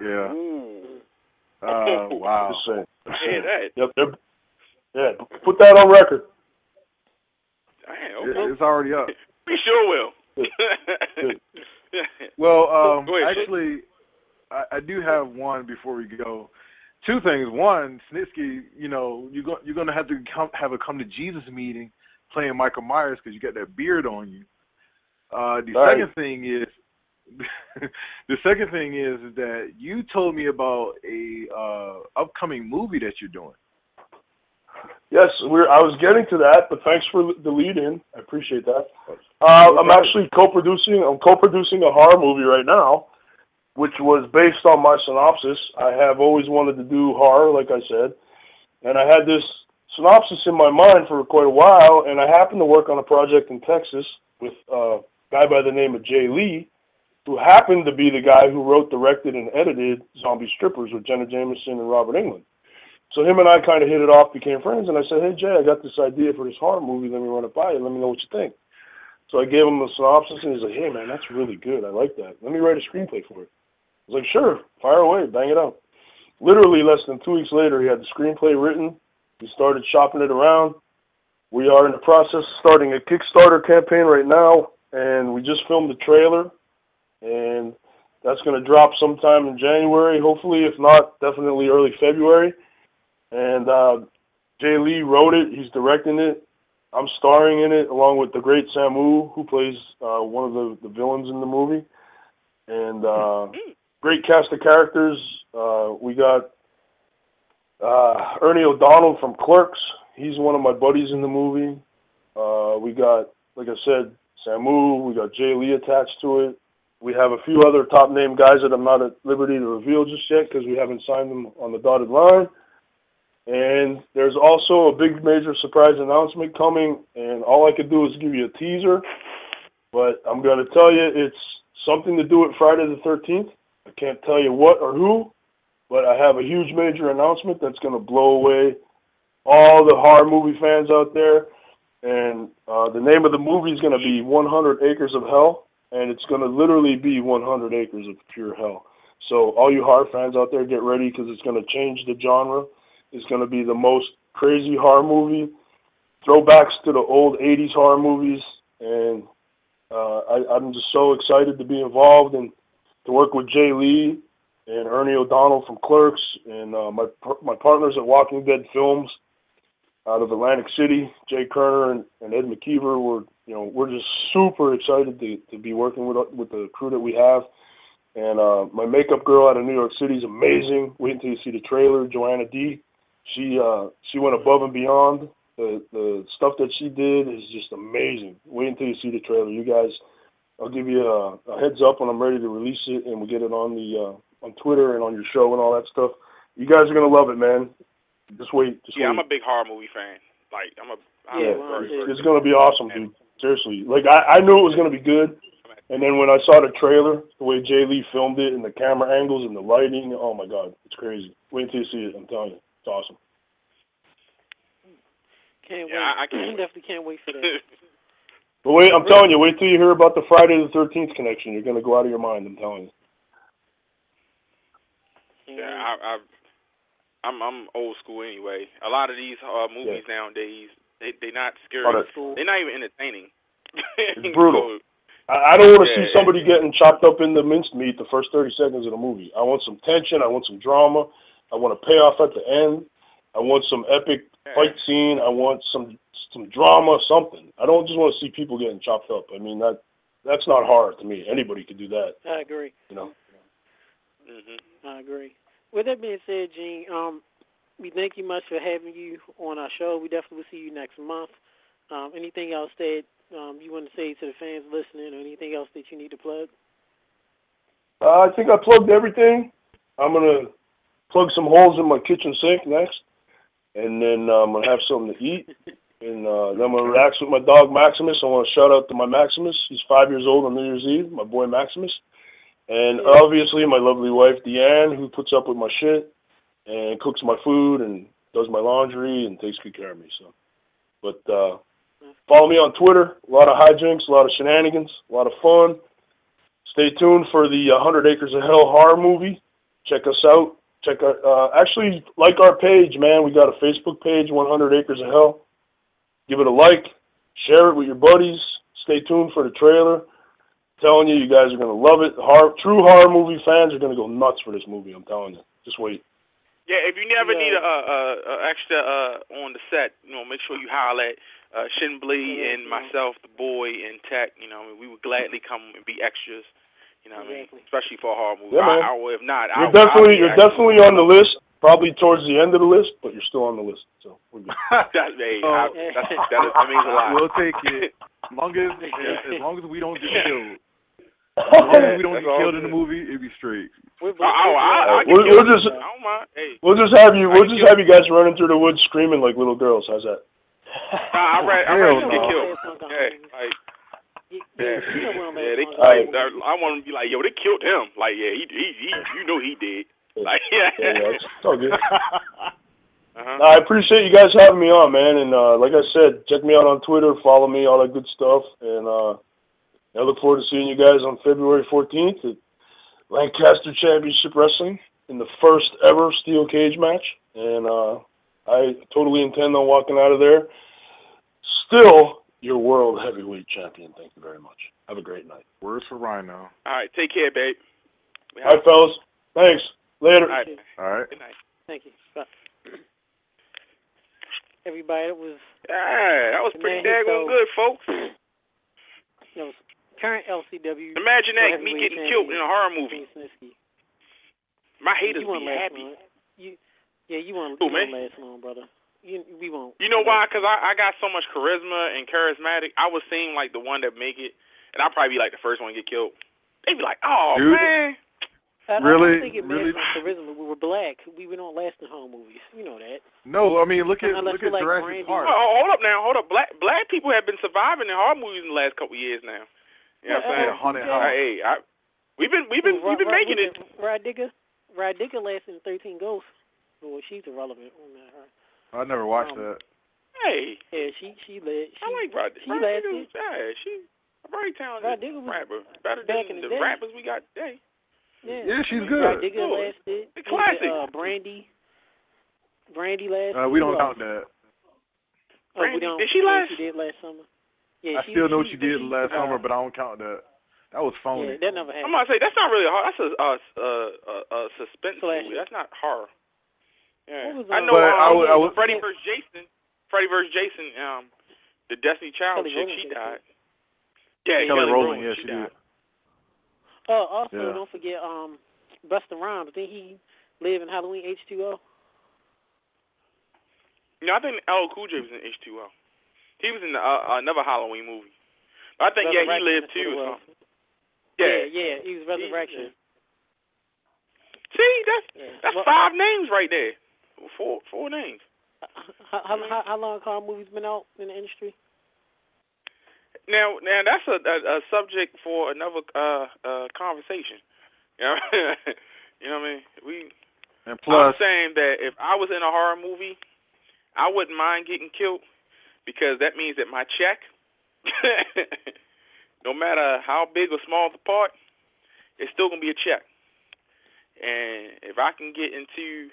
Yeah. Wow. Just saying. That. Yep. Yeah, put that on record. Damn, okay. It's already up. We sure will. Good. Well, Go ahead, actually, I do have one before we go. Two things. One, Snitsky, you're gonna have to have a come to Jesus meeting playing Michael Myers because you got that beard on you. Second thing is, the second thing is that you told me about a upcoming movie that you're doing. Yes, I was getting to that, but thanks for the lead-in. I appreciate that. I'm actually co-producing a horror movie right now, which was based on my synopsis. I have always wanted to do horror, like I said, and I had this synopsis in my mind for quite a while, and I happened to work on a project in Texas with a guy by the name of Jay Lee, who happened to be the guy who wrote, directed, and edited Zombie Strippers with Jenna Jameson and Robert Englund. So him and I kind of hit it off, became friends, and I said, hey, Jay, I got this idea for this horror movie. Let me run it by you. Let me know what you think. So I gave him the synopsis, and he's like, hey, man, that's really good. I like that. Let me write a screenplay for it. I was like, sure, fire away, bang it out. Literally less than 2 weeks later, he had the screenplay written. We started shopping it around. We are in the process of starting a Kickstarter campaign right now, and we just filmed the trailer, and that's going to drop sometime in January, hopefully. If not, definitely early February. And Jay Lee wrote it. He's directing it. I'm starring in it along with the great Samu, who plays one of the villains in the movie. And great cast of characters. We got Ernie O'Donnell from Clerks. He's one of my buddies in the movie. We got, like I said, Samu. We got Jay Lee attached to it. We have a few other top-name guys that I'm not at liberty to reveal just yet because we haven't signed them on the dotted line. And there's also a big major surprise announcement coming, and all I could do is give you a teaser. But I'm going to tell you it's something to do with Friday the 13th. I can't tell you what or who, but I have a huge major announcement that's going to blow away all the horror movie fans out there. And the name of the movie is going to be 100 Acres of Hell, and it's going to literally be 100 acres of pure hell. So all you horror fans out there, get ready because it's going to change the genre. It's going to be the most crazy horror movie, throwbacks to the old 80s horror movies, and I'm just so excited to be involved and to work with Jay Lee and Ernie O'Donnell from Clerks and my partners at Walking Dead Films out of Atlantic City, Jay Kerner and Ed McKeever. We're just super excited to be working with the crew that we have. And my makeup girl out of New York City is amazing. Wait until you see the trailer, Joanna D. She went above and beyond. The stuff that she did is just amazing. Wait until you see the trailer. You guys, I'll give you a heads up when I'm ready to release it, and we'll get it on on Twitter and on your show and all that stuff. You guys are gonna love it, man. Just wait. Wait. I'm a big horror movie fan. Like It's gonna be awesome, dude. Seriously, like I knew it was gonna be good. And then when I saw the trailer, the way Jay Lee filmed it and the camera angles and the lighting, oh my God, it's crazy. Wait until you see it. I'm telling you, it's awesome. Can't wait. I definitely can't wait for that. But wait, I'm telling you, wait till you hear about the Friday the 13th connection. You're gonna go out of your mind. I'm telling you. Yeah, I'm old school anyway. A lot of these movies nowadays, they're not scary. They're not even entertaining. It's brutal. I don't want to see somebody getting chopped up in the minced meat the first 30 seconds of the movie. I want some tension. I want some drama. I want a payoff at the end. I want some epic fight scene. I want some drama, something. I don't just want to see people getting chopped up. I mean, that's not hard to me. Anybody could do that. I agree. I agree. With that being said, Gene, we thank you much for having you on our show. We definitely will see you next month. Anything else that you want to say to the fans listening, or anything else that you need to plug? I think I plugged everything. I'm going to plug some holes in my kitchen sink next, and then I'm going to have something to eat, and then I'm going to relax with my dog Maximus. I want to shout out to my Maximus. He's 5 years old on New Year's Eve, my boy Maximus. And obviously my lovely wife Deanne, who puts up with my shit and cooks my food and does my laundry and takes good care of me. So, but follow me on Twitter. A lot of hijinks, a lot of shenanigans, a lot of fun. Stay tuned for the 100 Acres of Hell horror movie. Check us out. Actually, like our page, man. We got a Facebook page, 100 Acres of Hell. Give it a like. Share it with your buddies. Stay tuned for the trailer. Telling you guys are going to love it. True horror movie fans are going to go nuts for this movie. I'm telling you. Just wait. Yeah, if you never need a extra on the set, make sure you holler at Shinblee and myself, the boy, and Tech. We would gladly come and be extras. Especially for a horror movie. Yeah, if not, you're definitely on the list. Probably towards the end of the list, but you're still on the list. So we're good. That means a lot. We'll take it. As long as we don't get killed. As long as we don't get killed in the movie, it'd be straight. We'll just have you guys running through the woods screaming like little girls. How's that? I'm ready to get killed. I want to be like, yo, they killed him. Like, he he did. Like, it's all good. I appreciate you guys having me on, man. And like I said, check me out on Twitter, follow me, all that good stuff. And I look forward to seeing you guys on February 14th at Lancaster Championship Wrestling in the first ever steel cage match. And I totally intend on walking out of there still your world heavyweight champion. Thank you very much. Have a great night. Words for Rhino. All right, take care, babe. All right, fellas. Thanks. Later. All right. Good night. Thank you. Bye. Everybody, that was pretty daggone good, folks. That was current LCW. Imagine that, me getting killed in a horror movie. Snitsky. My haters be happy. You won't last long, brother. We won't. You know why? Because I got so much charisma and charismatic. I was seem like the one that make it, and I'd probably be like the first one to get killed. They'd be like, oh, dude, man. Really? I don't think it matters charisma. We were black. We don't last in horror movies. You know that. No, I mean look at like Jurassic Park. Hold up now. Black people have been surviving in horror movies in the last couple of years now. You know what I'm saying? We've been making it. Rod Digger lasted in 13 Ghosts. Boy, she's irrelevant on that. I never watched that. Hey. Yeah, she led. I like Rod Digger. She lasted. She's a very talented Rod Digger rapper. Better than the rappers we got today. Yeah, she's good. Rod Digger lasted. Classic. Brandy lasted. We don't count that. Brandy, did she last? She did last summer. Yeah, I still know what you did last summer, but I don't count that. That was phony. Yeah, that never happened. I'm gonna say that's not really horror. That's a suspense movie. That's not horror. Yeah, I know. Freddy vs. Jason. The Destiny Child chick, she died. Yeah, Kelly Rowland. Yeah, she died. did. Also, don't forget Busta Rhymes. Didn't he live in Halloween H2O? No, I think LL Cool J was in H2O. He was in another Halloween movie. But I think he lived too or something. Yeah, he was Resurrection. See, that's 5 names right there. Four names. How long have movies been out in the industry? Now that's a subject for another conversation. You know, you know what I mean? And plus, I'm saying that if I was in a horror movie, I wouldn't mind getting killed because that means that my check, no matter how big or small the part, it's still gonna be a check. And if I can get into,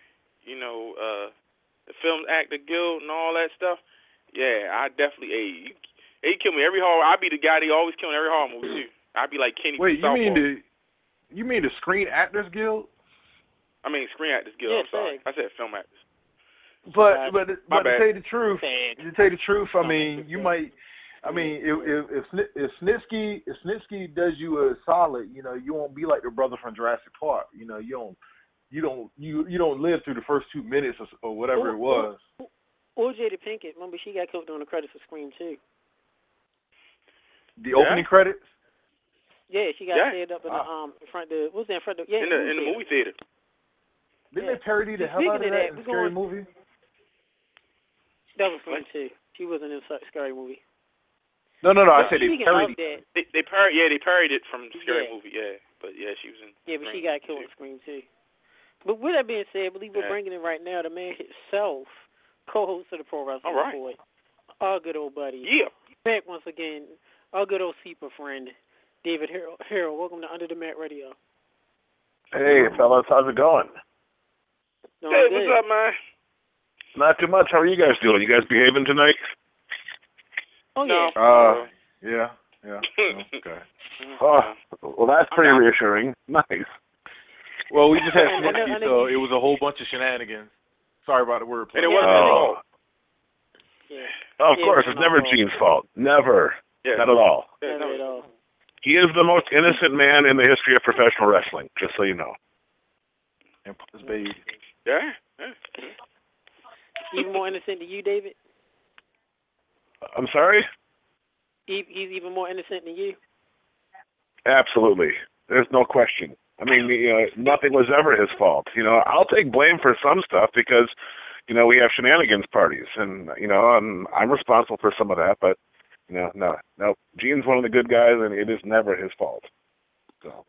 the Film Actor Guild and all that stuff, yeah, I definitely. He kill me every horror. I'd be the guy they always kill in every horror movie too. I'd be like Kenny. Wait, you mean the Screen Actors Guild? I mean Screen Actors Guild. Yeah, I'm sorry, I said Film Actors. But to tell you the truth, I mean, you might. I mean, if Snitsky does you a solid, you won't be like the brother from Jurassic Park. You don't live through the first 2 minutes or whatever it was. Or Jada Pinkett. Remember, she got killed during the credits of Scream 2. The opening credits? Yeah, she got stabbed up in the front of what was that in front of in the movie theater. Didn't they parody the hell out of that in Scary Movie? That was Scream 2. She wasn't in a Scary Movie. No. I said they parodied. They parodied it from Scary Movie. Yeah, but she was in. Yeah, but she got killed in Scream 2. But with that being said, I believe we're bringing it right now. The man himself, co-host of the Pro Wrestling Report, our good old buddy. Yeah. Back once again, our good old super friend, David Herro. Welcome to Under the Mat Radio. Hey, fellas, how's it going? Hey, what's up, man? Not too much. How are you guys doing? You guys behaving tonight? Oh, yeah. No. Yeah. Okay. Oh, well, that's pretty reassuring. Nice. Well, we just had Snitsky, so it was a whole bunch of shenanigans. Sorry about the wordplay. And it wasn't his fault. Yeah. Of course, it's never Gene's fault. Never. Yeah. Not at all. Not at all. He is the most innocent man in the history of professional wrestling, just so you know. And his baby. Yeah. Even more innocent than you, David? I'm sorry? He's even more innocent than you? Absolutely. There's no question. I mean, nothing was ever his fault. I'll take blame for some stuff because, we have shenanigans parties, and I'm responsible for some of that. But no. Gene's one of the good guys, and it is never his fault. So.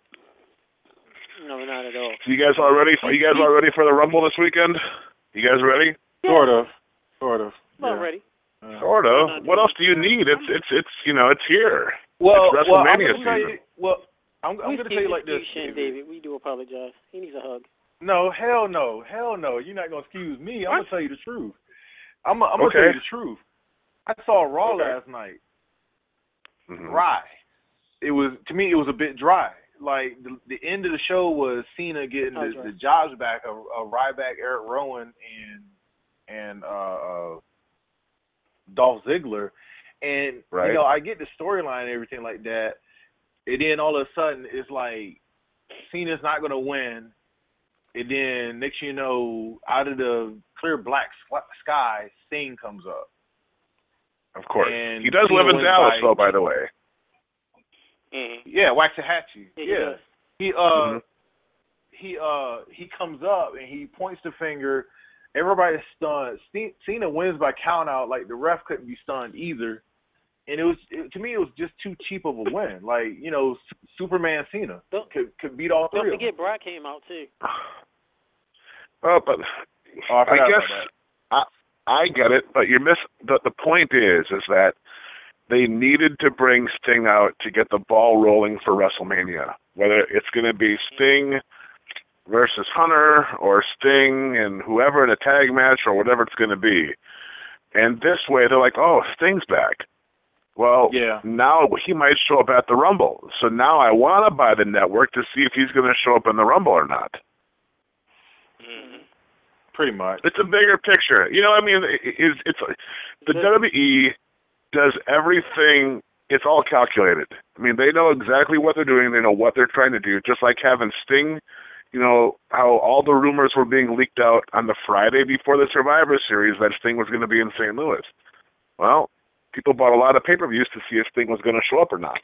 No, not at all. So you guys all ready? Are you guys all ready for the Rumble this weekend? You guys ready? Yeah. Sort of. Not ready. Sort of. What else do you need? It's here. Well, it's WrestleMania season. I'm going to tell you like this, David. We do apologize. He needs a hug. No, hell no. You're not going to excuse me. I'm going to tell you the truth. I'm going to tell you the truth. I saw Raw last night. Mm-hmm. Dry. To me, it was a bit dry. Like, the end of the show was Cena getting the jobs back of Ryback, Eric Rowan, and Dolph Ziggler. And, I get the storyline and everything like that. And then all of a sudden, it's like Cena's not going to win. And then next you know, out of the clear black sky, Sting comes up. Of course. And he does live in Dallas, though, by the way. Mm-hmm. Yeah, Waxahachie. Yeah. He comes up and he points the finger. Everybody's stunned. Cena wins by count out. Like, the ref couldn't be stunned either. And to me, it was just too cheap of a win. Like, Superman Cena could beat all three of them. Don't forget Brock came out, too. Well, but I guess I get it, but you miss the point is that they needed to bring Sting out to get the ball rolling for WrestleMania. Whether it's going to be Sting versus Hunter or Sting and whoever in a tag match or whatever it's going to be. And this way, they're like, oh, Sting's back. Well, now he might show up at the Rumble. So now I want to buy the network to see if he's going to show up in the Rumble or not. Mm-hmm. Pretty much. It's a bigger picture. You know what I mean? It's the WWE does everything. It's all calculated. I mean, they know exactly what they're doing. They know what they're trying to do. Just like having Sting, you know, how all the rumors were being leaked out on the Friday before the Survivor Series that Sting was going to be in St. Louis. Well, people bought a lot of pay-per-views to see if Sting was going to show up or not.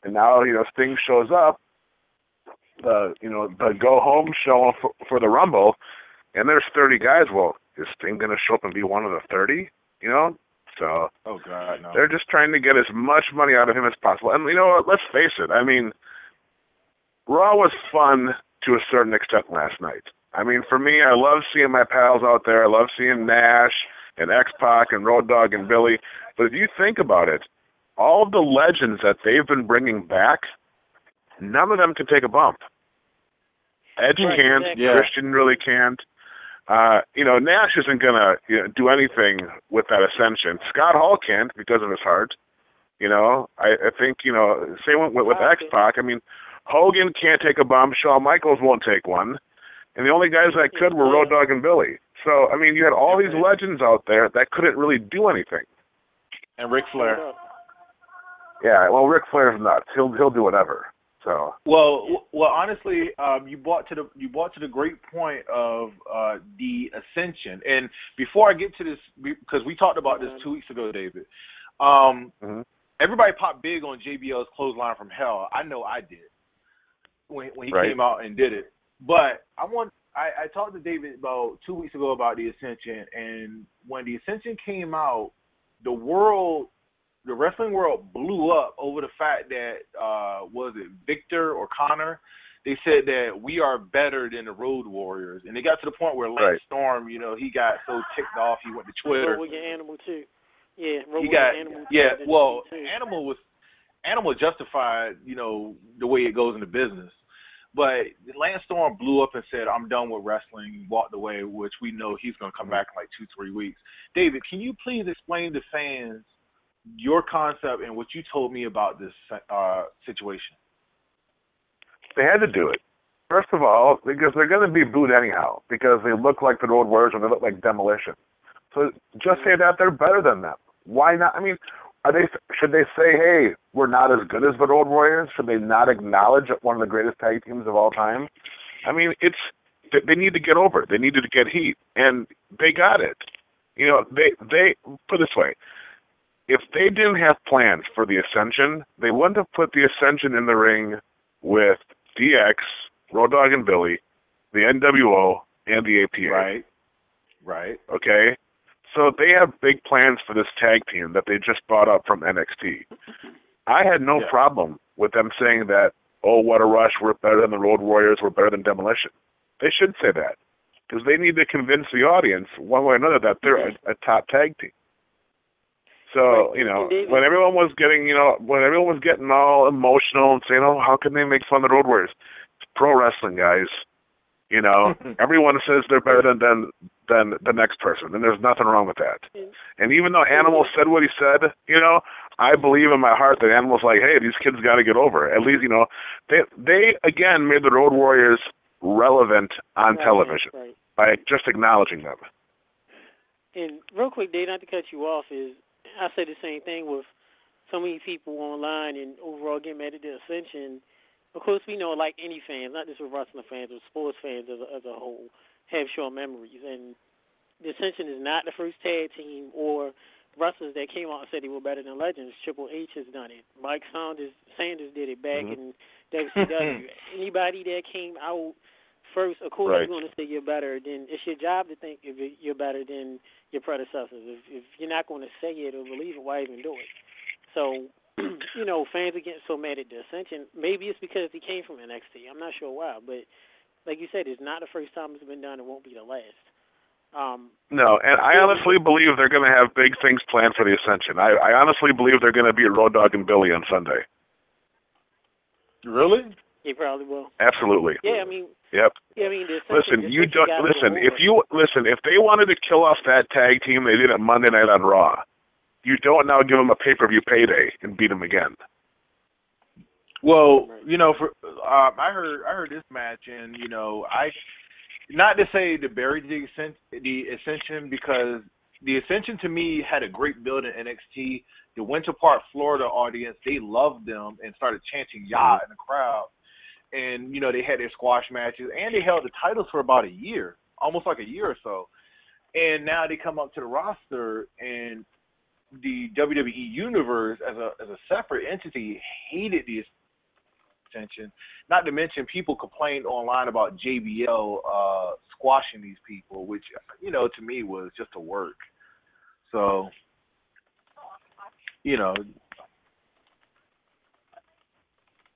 And now, you know, Sting shows up, the go-home show for the Rumble, and there's 30 guys. Well, is Sting going to show up and be one of the 30? You know? So oh God, no. They're just trying to get as much money out of him as possible. And, you know what, let's face it. I mean, Raw was fun to a certain extent last night. I mean, for me, I love seeing my pals out there. I love seeing Nash and X-Pac and Road Dogg and Billy. But if you think about it, all of the legends that they've been bringing back, none of them can take a bump. Edge can't. Exactly. Christian really can't. You know, Nash isn't going to do anything with that ascension. Scott Hall can't because of his heart. You know, I think, you know, same with X-Pac. I mean, Hogan can't take a bump. Shawn Michaels won't take one. And the only guys that could were Road Dogg and Billy. So, I mean, you had all these legends out there that couldn't really do anything. And Ric Flair. Yeah, well, Ric Flair's nuts. He'll do whatever. So. Well, honestly, you brought to the great point of the ascension. And before I get to this, because we talked about this 2 weeks ago, David. Everybody popped big on JBL's clothesline from hell. I know I did when he came out and did it. But I talked to David about 2 weeks ago about the Ascension, and when the Ascension came out, the wrestling world blew up over the fact that was it Victor or Connor? They said that we are better than the Road Warriors, and it got to the point where Lance Storm, you know, he got so ticked off he went to Twitter. Road Animal too. Yeah, Road Animal. Yeah, well, Animal justified, you know, the way it goes in the business. But Lance Storm blew up and said, I'm done with wrestling, walked away, which we know he's going to come back in like 2-3 weeks. David, can you please explain to fans your concept and what you told me about this situation? They had to do it. First of all, because they're going to be booed anyhow, because they look like the Road Warriors and they look like Demolition. So just say that they're better than them. Why not? I mean, should they say, hey, we're not as good as the Road Warriors? Should they not acknowledge one of the greatest tag teams of all time? I mean, they need to get over it. They needed to get heat, and they got it. You know, they put it this way. If they didn't have plans for the Ascension, they wouldn't have put the Ascension in the ring with DX, Road Dogg and Billy, the NWO, and the APA. Right. Okay? So they have big plans for this tag team that they just brought up from NXT. I had no problem with them saying that, oh, what a rush, we're better than the Road Warriors, we're better than Demolition. They should say that, because they need to convince the audience, one way or another, that they're a top tag team. So, you know, when everyone was getting all emotional and saying, oh, how can they make fun of the Road Warriors? It's pro wrestling, guys. You know, everyone says they're better than the next person, and there's nothing wrong with that. And even though Animal said what he said, you know, I believe in my heart that Animal's like, hey, these kids got to get over it. At least, you know, they again made the Road Warriors relevant on television by just acknowledging them. And real quick, Dave, not to cut you off, is I say the same thing with so many people online and overall getting mad at the Ascension. Of course, we know, like any fans, not just with wrestling fans, but sports fans as a whole, have short memories. And the Ascension is not the first tag team or wrestlers that came out and said they were better than Legends. Triple H has done it. Mike Sanders did it back in WCW. Anybody that came out first, of course, you're going to say you're better. Then it's your job to think if you're better than your predecessors. If you're not going to say it or believe it, why even do it? So, you know, fans are getting so mad at the Ascension. Maybe it's because he came from NXT. I'm not sure why, but like you said, it's not the first time it's been done. It won't be the last. No, and I honestly believe they're going to have big things planned for the Ascension. I honestly believe they're going to be Road Dogg and Billy on Sunday. Really? He probably will. Absolutely. Yeah, I mean. Yep. Yeah, I mean, listen. If they wanted to kill off that tag team, they did it Monday night on Raw. you don't now give them a pay-per-view payday and beat them again. Well, for I heard this match, and I not to say to bury the Ascension, because the Ascension to me had a great build in NXT. The Winter Park, Florida audience, they loved them and started chanting "Yah" in the crowd. And they had their squash matches, and they held the titles for about a year, almost like a year or so. And now they come up to the roster, and the WWE Universe as a separate entity hated the Ascension. Not to mention, people complained online about JBL squashing these people, which to me was just a work. So,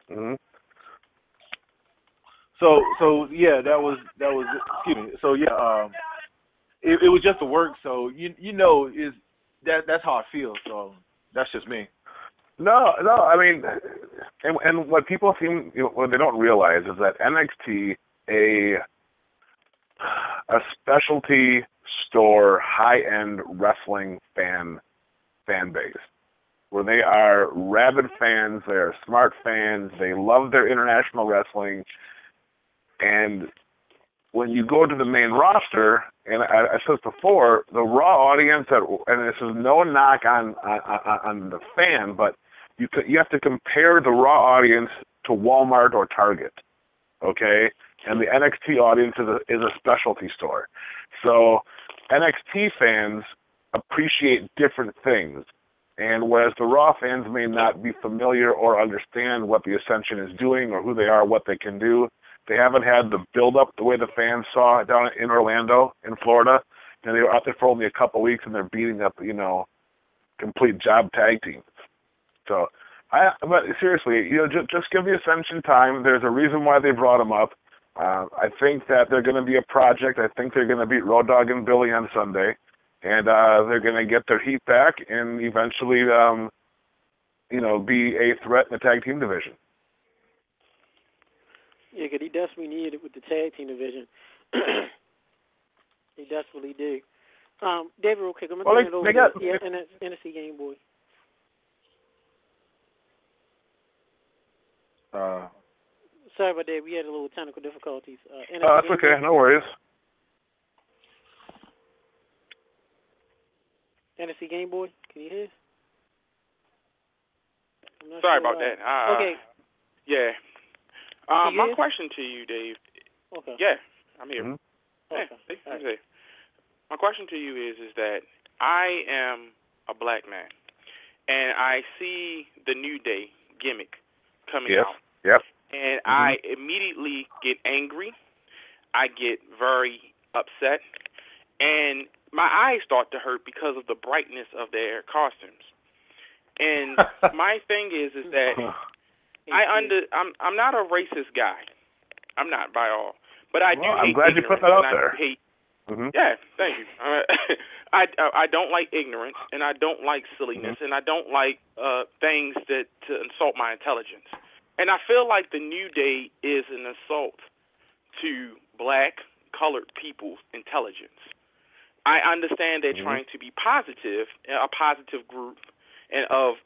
Mm-hmm. So yeah, that was excuse me. So yeah, it was just a work. So is that's how I feel. So that's just me. No, I mean, and what people what they don't realize is that NXT, a specialty store, high-end wrestling fan base, where they are rabid fans, they are smart fans, they love their international wrestling, and when you go to the main roster, and I said before, the Raw audience, and this is no knock on the fan, but you have to compare the Raw audience to Walmart or Target, okay? And the NXT audience is a specialty store. So NXT fans appreciate different things. And whereas the Raw fans may not be familiar or understand what the Ascension is doing or who they are, what they can do, they haven't had the build-up the way the fans saw it down in Orlando, in Florida. And they were out there for only a couple of weeks, and they're beating up, complete job tag teams. So, but seriously, just give the Ascension time. There's a reason why they brought them up. I think that they're going to be a project. I think they're going to beat Road Dogg and Billy on Sunday. And they're going to get their heat back and eventually, be a threat in the tag team division. Yeah, because he desperately needed it with the tag team division. He desperately do. David, real quick, I'm going to turn it over to NXT Game Boy. Sorry about that. We had a little technical difficulties. That's okay. No worries. NXT Game Boy, can you hear? Sorry about that. Okay. Yeah. My question to you, Dave. Okay. Yeah, I'm here. Mm-hmm. Okay. Right. My question to you is that I am a black man, and I see the New Day gimmick coming out. Yep. And I immediately get angry. I get very upset. And my eyes start to hurt because of the brightness of their costumes. And my thing is that I'm not a racist guy. I'm not by all. But I do hate I'm glad you put that out there. Yeah, thank you. I don't like ignorance, and I don't like silliness, and I don't like things that to insult my intelligence. And I feel like the New Day is an assault to black, colored people's intelligence. I understand they're trying to be positive, a positive group, and of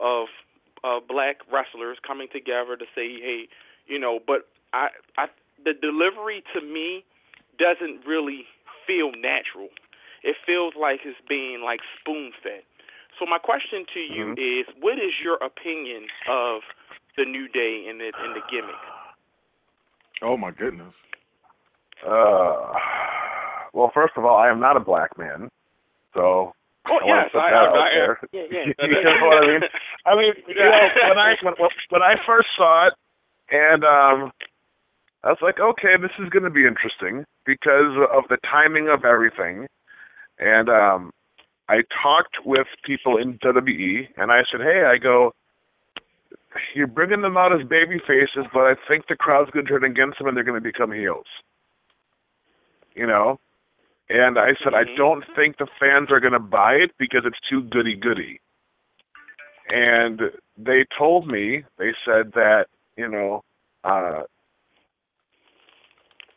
black wrestlers coming together to say, hey, but the delivery to me doesn't really feel natural. It feels like it's being like spoon-fed. So my question to you is, what is your opinion of the New Day and the gimmick? Oh my goodness. Well, first of all, I am not a black man, so I want to put that out there. Yeah. You know what I mean? I mean, when I first saw it, and I was like, okay, this is going to be interesting because of the timing of everything. And I talked with people in WWE, and I said, hey, you're bringing them out as baby faces, but I think the crowd's going to turn against them and they're going to become heels. And I said, I don't think the fans are going to buy it because it's too goody-goody. And they told me, they said that,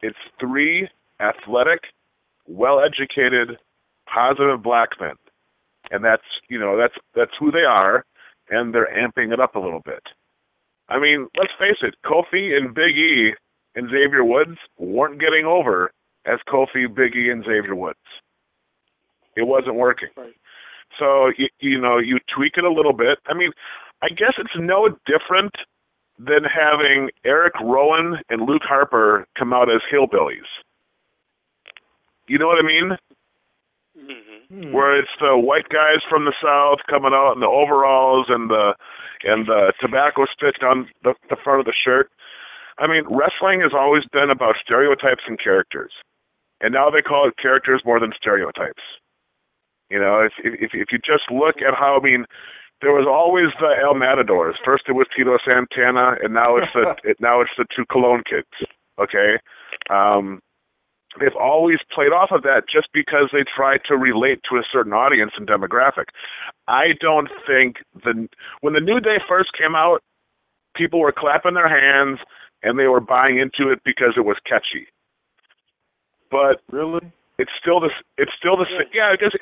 it's 3 athletic, well-educated, positive black men. and that's who they are, and they're amping it up a little bit. I mean, let's face it, Kofi and Big E and Xavier Woods weren't getting over as Kofi, Big E, and Xavier Woods. It wasn't working. Right. So, you tweak it a little bit. I mean, I guess it's no different than having Eric Rowan and Luke Harper come out as hillbillies. You know what I mean? Mm-hmm. Where it's the white guys from the South coming out in the overalls and the tobacco stick on the front of the shirt. I mean, wrestling has always been about stereotypes and characters, and now they call it characters more than stereotypes. If you just look at how, I mean, there was always the El Matadors. First it was Tito Santana, and now it's the two Cologne kids. Okay. They've always played off of that just because they try to relate to a certain audience and demographic. I don't think when the New Day first came out, people were clapping their hands and they were buying into it because it was catchy. But really, it's still the same. Yeah, because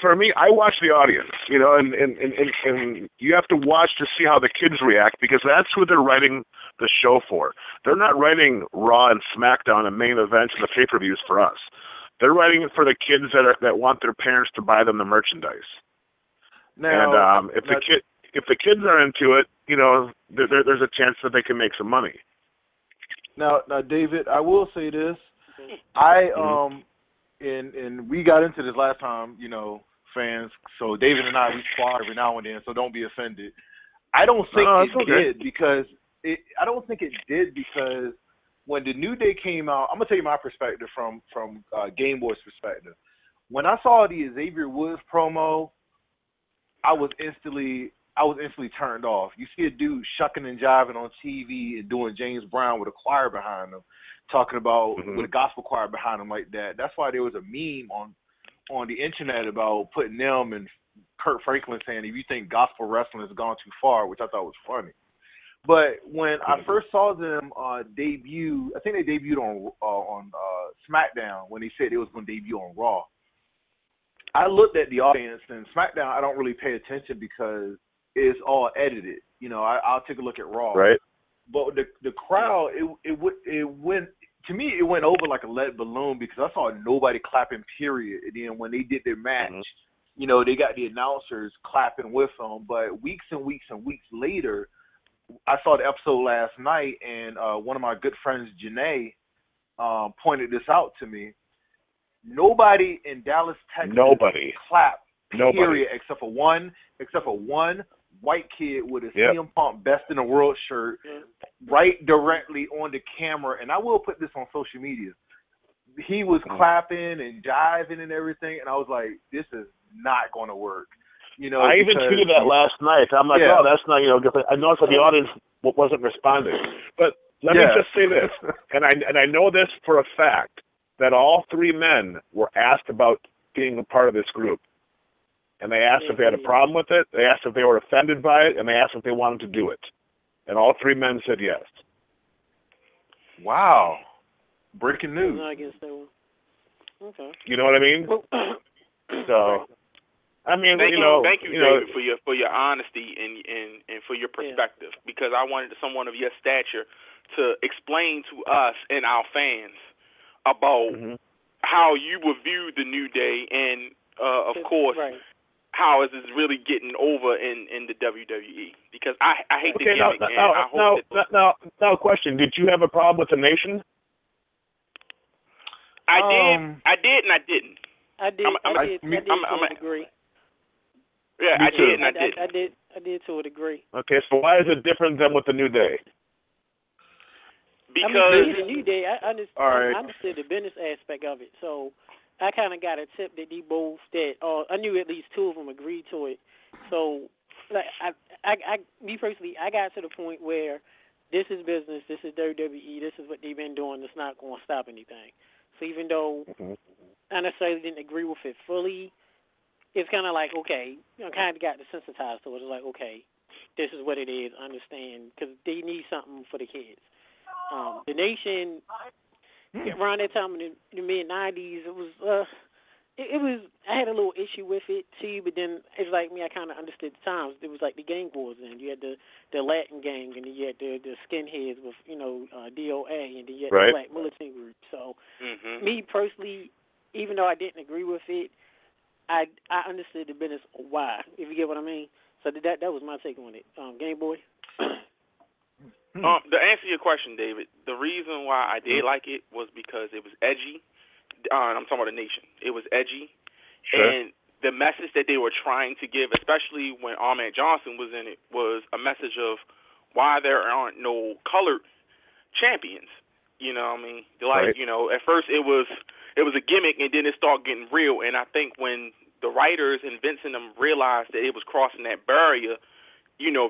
for me, I watch the audience, and you have to watch to see how the kids react because that's who they're writing the show for. They're not writing Raw and SmackDown and main events and the pay-per-views for us. They're writing it for the kids that want their parents to buy them the merchandise. Now, and if the kids are into it, there's a chance that they can make some money. Now, David, I will say this. And we got into this last time, fans. So David and I, we spar every now and then, so don't be offended. I don't think did because I don't think it did because when the New Day came out, I'm gonna tell you my perspective from Game Boy's perspective. When I saw the Xavier Woods promo, I was instantly turned off. You see a dude shucking and jiving on TV and doing James Brown with a choir behind him, talking about with a gospel choir behind him like that. That's why there was a meme on the internet about putting them and Kurt Franklin saying, if you think gospel wrestling has gone too far, which I thought was funny. But when I first saw them debut, I think they debuted on SmackDown when they said it was going to debut on Raw. I looked at the audience, and SmackDown I don't really pay attention because it's all edited. I'll take a look at Raw. Right. But the crowd, it went, to me, it went over like a lead balloon because I saw nobody clapping, period. And then when they did their match, they got the announcers clapping with them. But weeks and weeks and weeks later, I saw the episode last night, and one of my good friends, Janae, pointed this out to me. Nobody in Dallas, Texas, clapped, period, except for one white kid with a CM Punk Best in the World shirt right directly on the camera. And I will put this on social media. He was clapping and jiving and everything, and I was like, this is not going to work. I even tweeted that last night. I'm like, oh, that's not, I noticed that the audience wasn't responding. But let me just say this, and I know this for a fact, that all three men were asked about being a part of this group. And they asked if they had a problem with it, they asked if they were offended by it, and they asked if they wanted to do it. And all three men said yes. Wow. Breaking news. Okay. You know what I mean? So, I mean, thank you, David, for your honesty and for your perspective, because I wanted someone of your stature to explain to us and our fans about how you would view the New Day and, of course, how is this really getting over in the WWE? Because I hate the gimmick. Now, question: did you have a problem with the Nation? I did, and I didn't. I did to a degree. Yeah, I did, and I didn't. I did to a degree. Okay, so why is it different than with the New Day? Because the New Day, I understood the business aspect of it, so I kind of got a tip that I knew at least two of them agreed to it. So, like, me personally, I got to the point where this is business, this is WWE, this is what they've been doing, it's not going to stop anything. So even though I necessarily didn't agree with it fully, it's kind of like, okay, kind of got desensitized to it. It's like, okay, this is what it is, I understand, because they need something for the kids. The Nation, around that time in the mid-'90s, it was it was. I had a little issue with it too, but then it's like me. I kind of understood the times. It was like the gang wars. Then you had the Latin gang, and then you had the skinheads with DOA, and then you had the black militant group. So me personally, even though I didn't agree with it, I understood the business why. If you get what I mean. So that was my take on it. Game Boy. To answer your question, David, the reason why I did like it was because it was edgy. I'm talking about the Nation. It was edgy, and the message that they were trying to give, especially when Ahmed Johnson was in it, was a message of why there aren't no colored champions. You know what I mean? Like, at first it was a gimmick, and then it started getting real. And I think when the writers and Vince and them realized that it was crossing that barrier,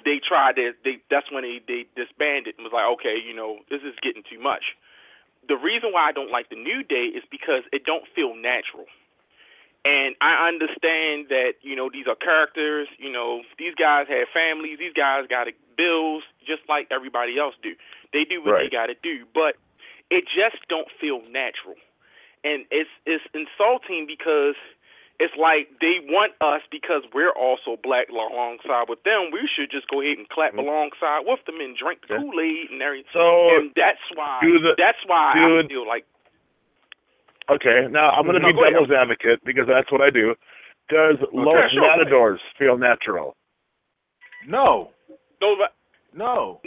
they tried to. That's when they disbanded and was like, okay, this is getting too much. The reason why I don't like the New Day is because it don't feel natural. And I understand that, these are characters, these guys have families, these guys got bills just like everybody else do. They do what they got to do, but it just don't feel natural. And it's insulting because it's like they want us because we're also black alongside with them. We should just go ahead and clap alongside with them and drink the Kool-Aid and everything. So and that's why I feel like. Okay, now I'm going to be devil's advocate because that's what I do. Does Los Matadors feel natural? No. No.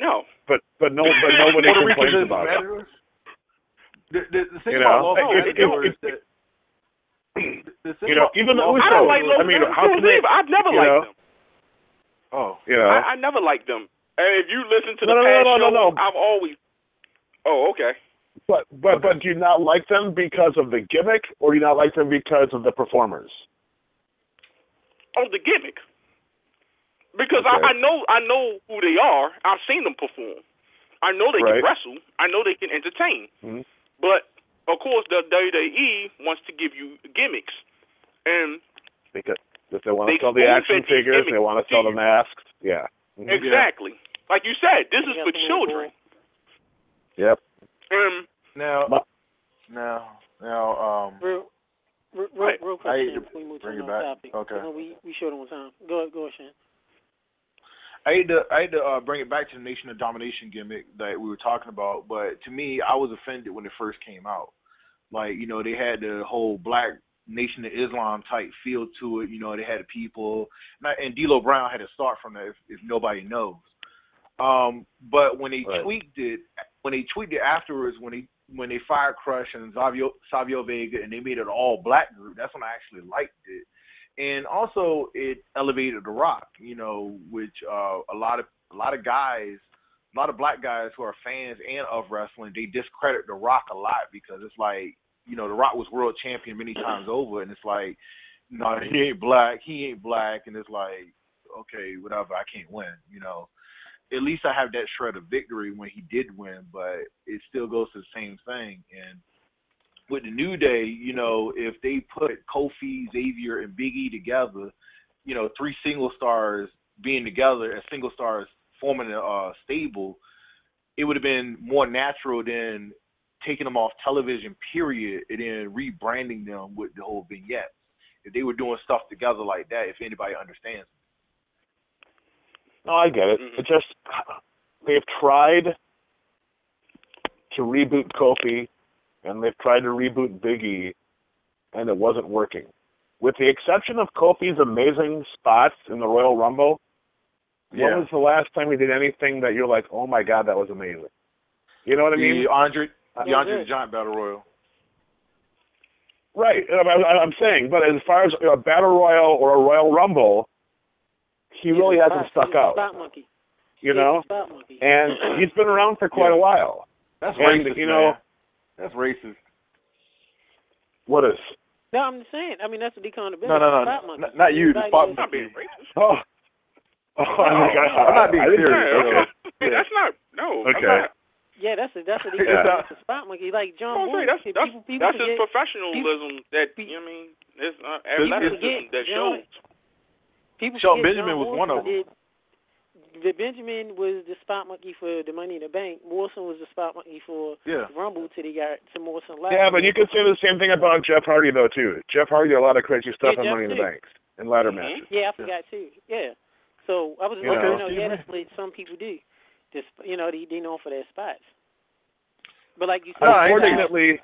But nobody complains about it. The thing about Los Matadors is that. Even the Usos. I don't like I've never liked them. Oh, I never liked them. If you listen to the past show, I've always. Oh, okay. But do you not like them because of the gimmick, or do you not like them because of the performers? Oh, the gimmick. Because I know who they are. I've seen them perform. I know they can wrestle. I know they can entertain. Mm-hmm. But of course, the WWE wants to give you gimmicks, and because they want to sell the action figures, they want to sell the masks. Yeah, exactly. Like you said, this is for children. Yep. Now, real quick, Shane, before we move to another topic. Okay. We short on time. Go ahead, Shane. I hate to bring it back to the Nation of Domination gimmick that we were talking about, but to me, I was offended when it first came out. Like, they had the whole Black Nation of Islam type feel to it. They had the people, and D'Lo Brown had to start from that if nobody knows. But when they tweaked it afterwards, when they fired Crush and Savio Vega and they made it an all black group, that's when I actually liked it. And also it elevated The Rock, which a lot of guys, a lot of black guys who are fans and of wrestling, they discredit The Rock a lot because it's like, The Rock was world champion many times over, and it's like, no, he ain't black, and it's like, okay, whatever, I can't win, At least I have that shred of victory when he did win, but it still goes to the same thing. And with the New Day, if they put Kofi, Xavier, and Big E together, three single stars being together as single stars forming a stable, it would have been more natural than taking them off television, period, and then rebranding them with the whole vignettes. If they were doing stuff together like that, if anybody understands. No, I get it. It's just they've tried to reboot Kofi and they've tried to reboot Big E, and it wasn't working. With the exception of Kofi's amazing spots in the Royal Rumble, when was the last time he did anything that you're like, oh my God, that was amazing? You know what I mean? The Andre the Giant Battle Royal. Right. I'm saying, but as far as a Battle Royal or a Royal Rumble, he really hasn't stuck out. And he's been around for quite a while. That's racist, man. That's racist. What is? No, I'm just saying. I mean, that's what they call the business. No. Not you. The spot monkey. Oh, I'm not being serious. Okay. That's not. No. Okay. Yeah, that's what they call the spot monkey. Like John Wooden. That's his professionalism. It's athleticism that shows. People Shelton Benjamin was one of them. Benjamin was the spot monkey for the Money in the Bank. Morrison was the spot monkey for Rumble till they got to Morrison last. Yeah, but you could say the same thing about Jeff Hardy though too. Jeff Hardy did a lot of crazy stuff on Money in the Bank and ladder matches. Yeah, I forgot too. Yeah. So I was just that's what some people do. Just they known for their spots. But like you said, unfortunately,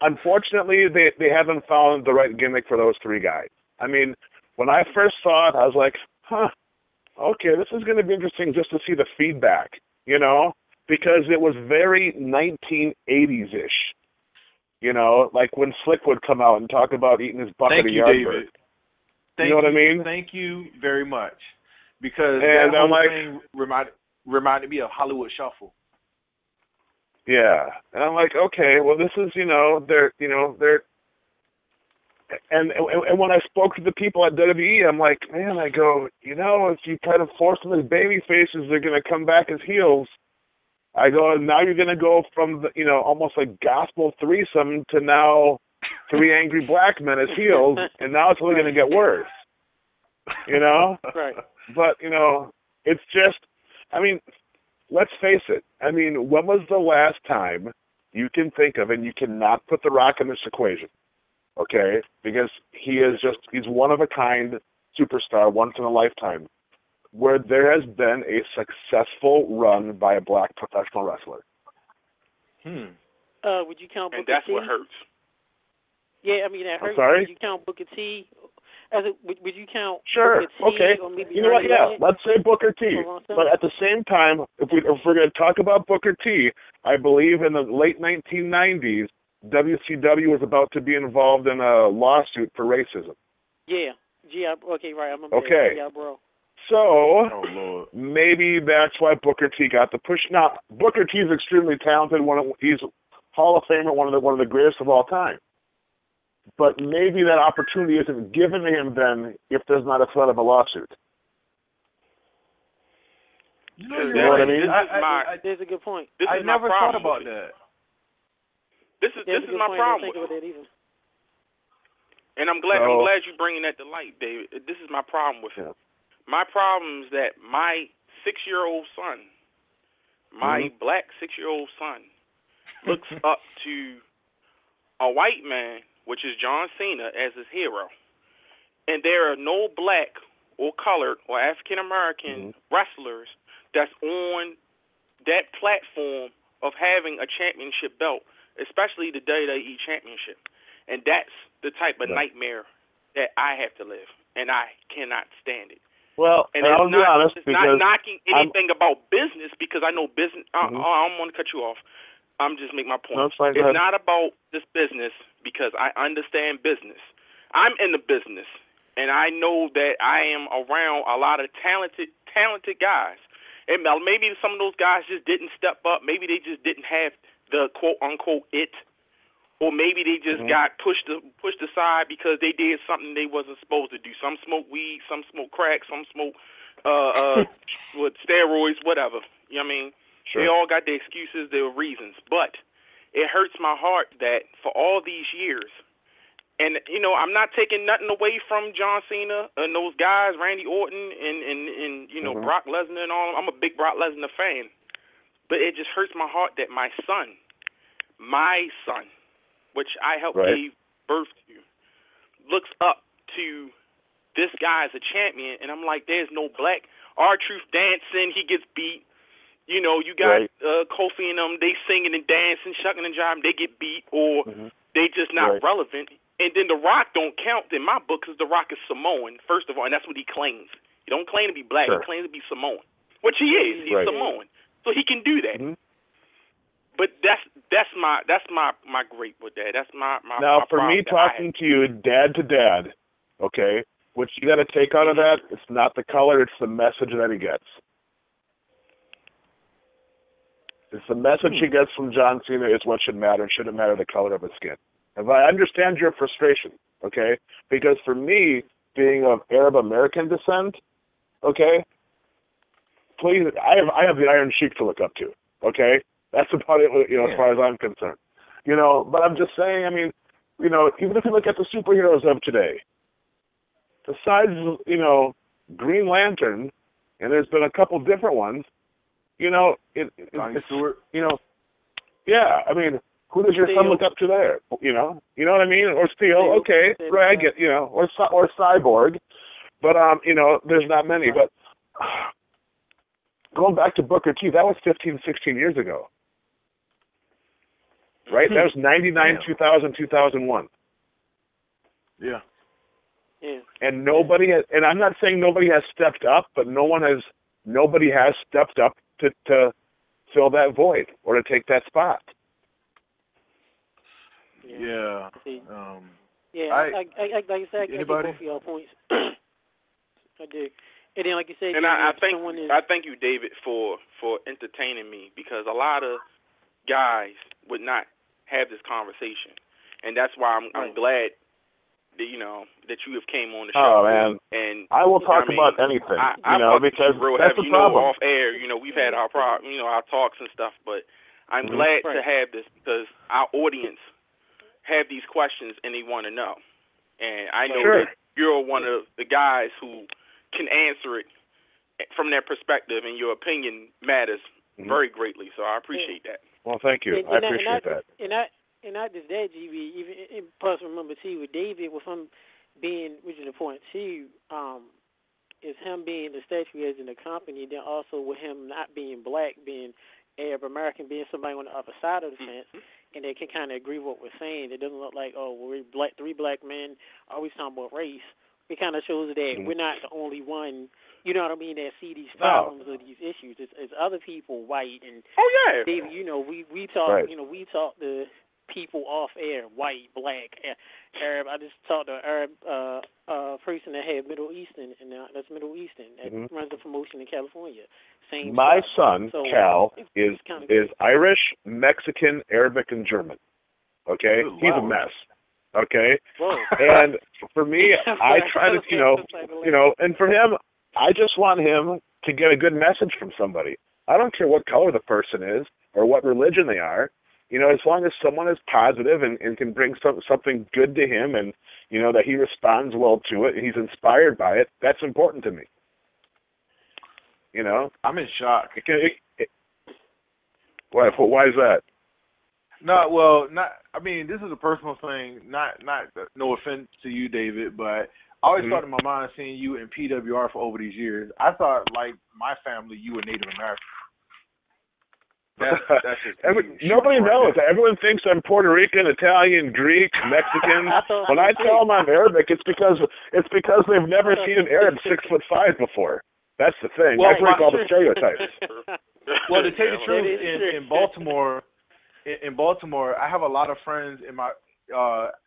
unfortunately they haven't found the right gimmick for those three guys. I mean, when I first saw it, I was like, okay, this is going to be interesting just to see the feedback, because it was very 1980s-ish. Like when Slick would come out and talk about eating his bucket of Yardbird. You know what I mean? Thank you very much. Because that whole thing reminded me of Hollywood Shuffle. Yeah. And I'm like, okay, well, this is, they're and when I spoke to the people at WWE, I'm like, man, I go, if you try to force them as baby faces, they're going to come back as heels. I go, now you're going to go from, almost like gospel threesome to now three angry black men as heels, and now it's only going to get worse. Right. But, it's just, let's face it. When was the last time you can think of, and you cannot put The Rock in this equation, okay? Because he's one of a kind superstar, once in a lifetime, where there has been a successful run by a black professional wrestler. Would you count Booker T? And that's what hurts. Yeah, that hurts. I'm sorry? Would you count Booker T? Would you count Sure. Booker T? Okay. Or maybe you know what? Yeah, let's say Booker T. But at the same time, if we're going to talk about Booker T, I believe in the late 1990s, WCW was about to be involved in a lawsuit for racism. Yeah. Okay, right. I remember that. Yeah, bro. So maybe that's why Booker T got the push. Now, Booker T is extremely talented. He's Hall of Famer, one of the greatest of all time. But maybe that opportunity isn't given to him then if there's not a threat of a lawsuit. You know what I mean? There's a good point. I never thought about that. This is my problem. And I'm glad you're bringing that to light, David. This is my problem with it. My problem is that my 6-year-old son, my black 6-year-old son, looks up to a white man, which is John Cena, as his hero. And there are no black or colored or African-American wrestlers that's on that platform of having a championship belt, especially the WWE Championship. And that's the type of nightmare that I have to live, and I cannot stand it. Well, and I'll be honest, it's not knocking anything about business, because I know business. I don't want to cut you off. I'm just making my point. No, it's not about this business, because I understand business. I'm in the business, and I know that I am around a lot of talented guys. And maybe some of those guys just didn't step up. Maybe they just didn't have the quote-unquote it. Or maybe they just got pushed aside because they did something they wasn't supposed to do. Some smoke weed, some smoke crack, some smoke with steroids, whatever. You know what I mean? Sure. They all got their excuses, their reasons. But it hurts my heart that for all these years, and, I'm not taking nothing away from John Cena and those guys, Randy Orton and Brock Lesnar and all. I'm a big Brock Lesnar fan. But it just hurts my heart that my son, which I helped give birth to, looks up to this guy as a champion, and I'm like, there's no black. R-Truth dancing, he gets beat. You got Kofi and them, they singing and dancing, shucking and jiving, they get beat, or they just not relevant. And then The Rock don't count in my book because The Rock is Samoan, first of all, and that's what he claims. He don't claim to be black, he claims to be Samoan, which he is. He's Samoan, so he can do that. But that's my gripe with that. That's my now, my for me talking to you, dad to dad, okay, what you got to take out of that, it's not the color, it's the message that he gets. It's the message he gets from John Cena is what should matter. It shouldn't matter the color of his skin. And I understand your frustration, okay, because for me, being of Arab American descent, okay, please, I have the Iron Sheik to look up to, okay. That's about it, as far as I'm concerned. But I'm just saying, even if you look at the superheroes of today, besides, Green Lantern, and there's been a couple different ones. You know, it's you know, yeah. I mean, who does your son look up to there? You know what I mean? Or Steel, okay, right? I get, you know, or Cyborg, but you know, there's not many. But going back to Booker T, that was 15, 16 years ago, right? That was 99, 2000, 2001. Yeah. Yeah. And nobody has, and I'm not saying nobody has stepped up, but nobody has stepped up to fill that void or to take that spot. Yeah. Yeah. I like you said, I get both of your points. I do. And then, like you said, and I thank you, David, for entertaining me, because a lot of guys would not have this conversation, and that's why I'm glad that, you know, that you have came on the show. Oh man, and I will talk about anything, because real that's heavy, the problem. Off air, you know, we've had our our talks and stuff, but I'm glad to have this, because our audience have these questions and they want to know, and I know that you're one of the guys who can answer it from their perspective, and your opinion matters very greatly. So I appreciate that. Well, thank you. I appreciate that. And not just that, GB. Even plus, remember too, with David, with him being, which is the point too, is him being the statue as in the company. Then also with him not being black, being Arab American, being somebody on the other side of the fence, and they can kind of agree with what we're saying. It doesn't look like, oh, we're three black men always talking about race. It kind of shows that we're not the only one, you know what I mean, that see these problems or these issues. It's other people, white, and David, you know, we talk, you know, we talk to people off air, white, black, Arab. I just talked to an Arab person that had Middle Eastern, and that's Middle Eastern, that runs the promotion in California. Same My stuff. son, so Cal, is Irish, Mexican, Arabic, and German. Okay? Ooh, he's a mess. Okay? Whoa. And for me, I try to, you know, and for him, I just want him to get a good message from somebody. I don't care what color the person is or what religion they are. You know, as long as someone is positive and can bring something good to him, and, you know, that he responds well to it and he's inspired by it, that's important to me. You know? I'm in shock. Why is that? No, well, I mean, this is a personal thing. Not no offense to you, David, but I always thought in my mind, seeing you in PWR for over these years, I thought, like my family, you were Native American. That's just nobody knows. Everyone thinks I'm Puerto Rican, Italian, Greek, Mexican. When I tell them I'm Arabic, it's because they've never seen an Arab 6'5" before. That's the thing. Well, I break all the stereotypes. Well, to tell you the truth, in Baltimore, I have a lot of friends in my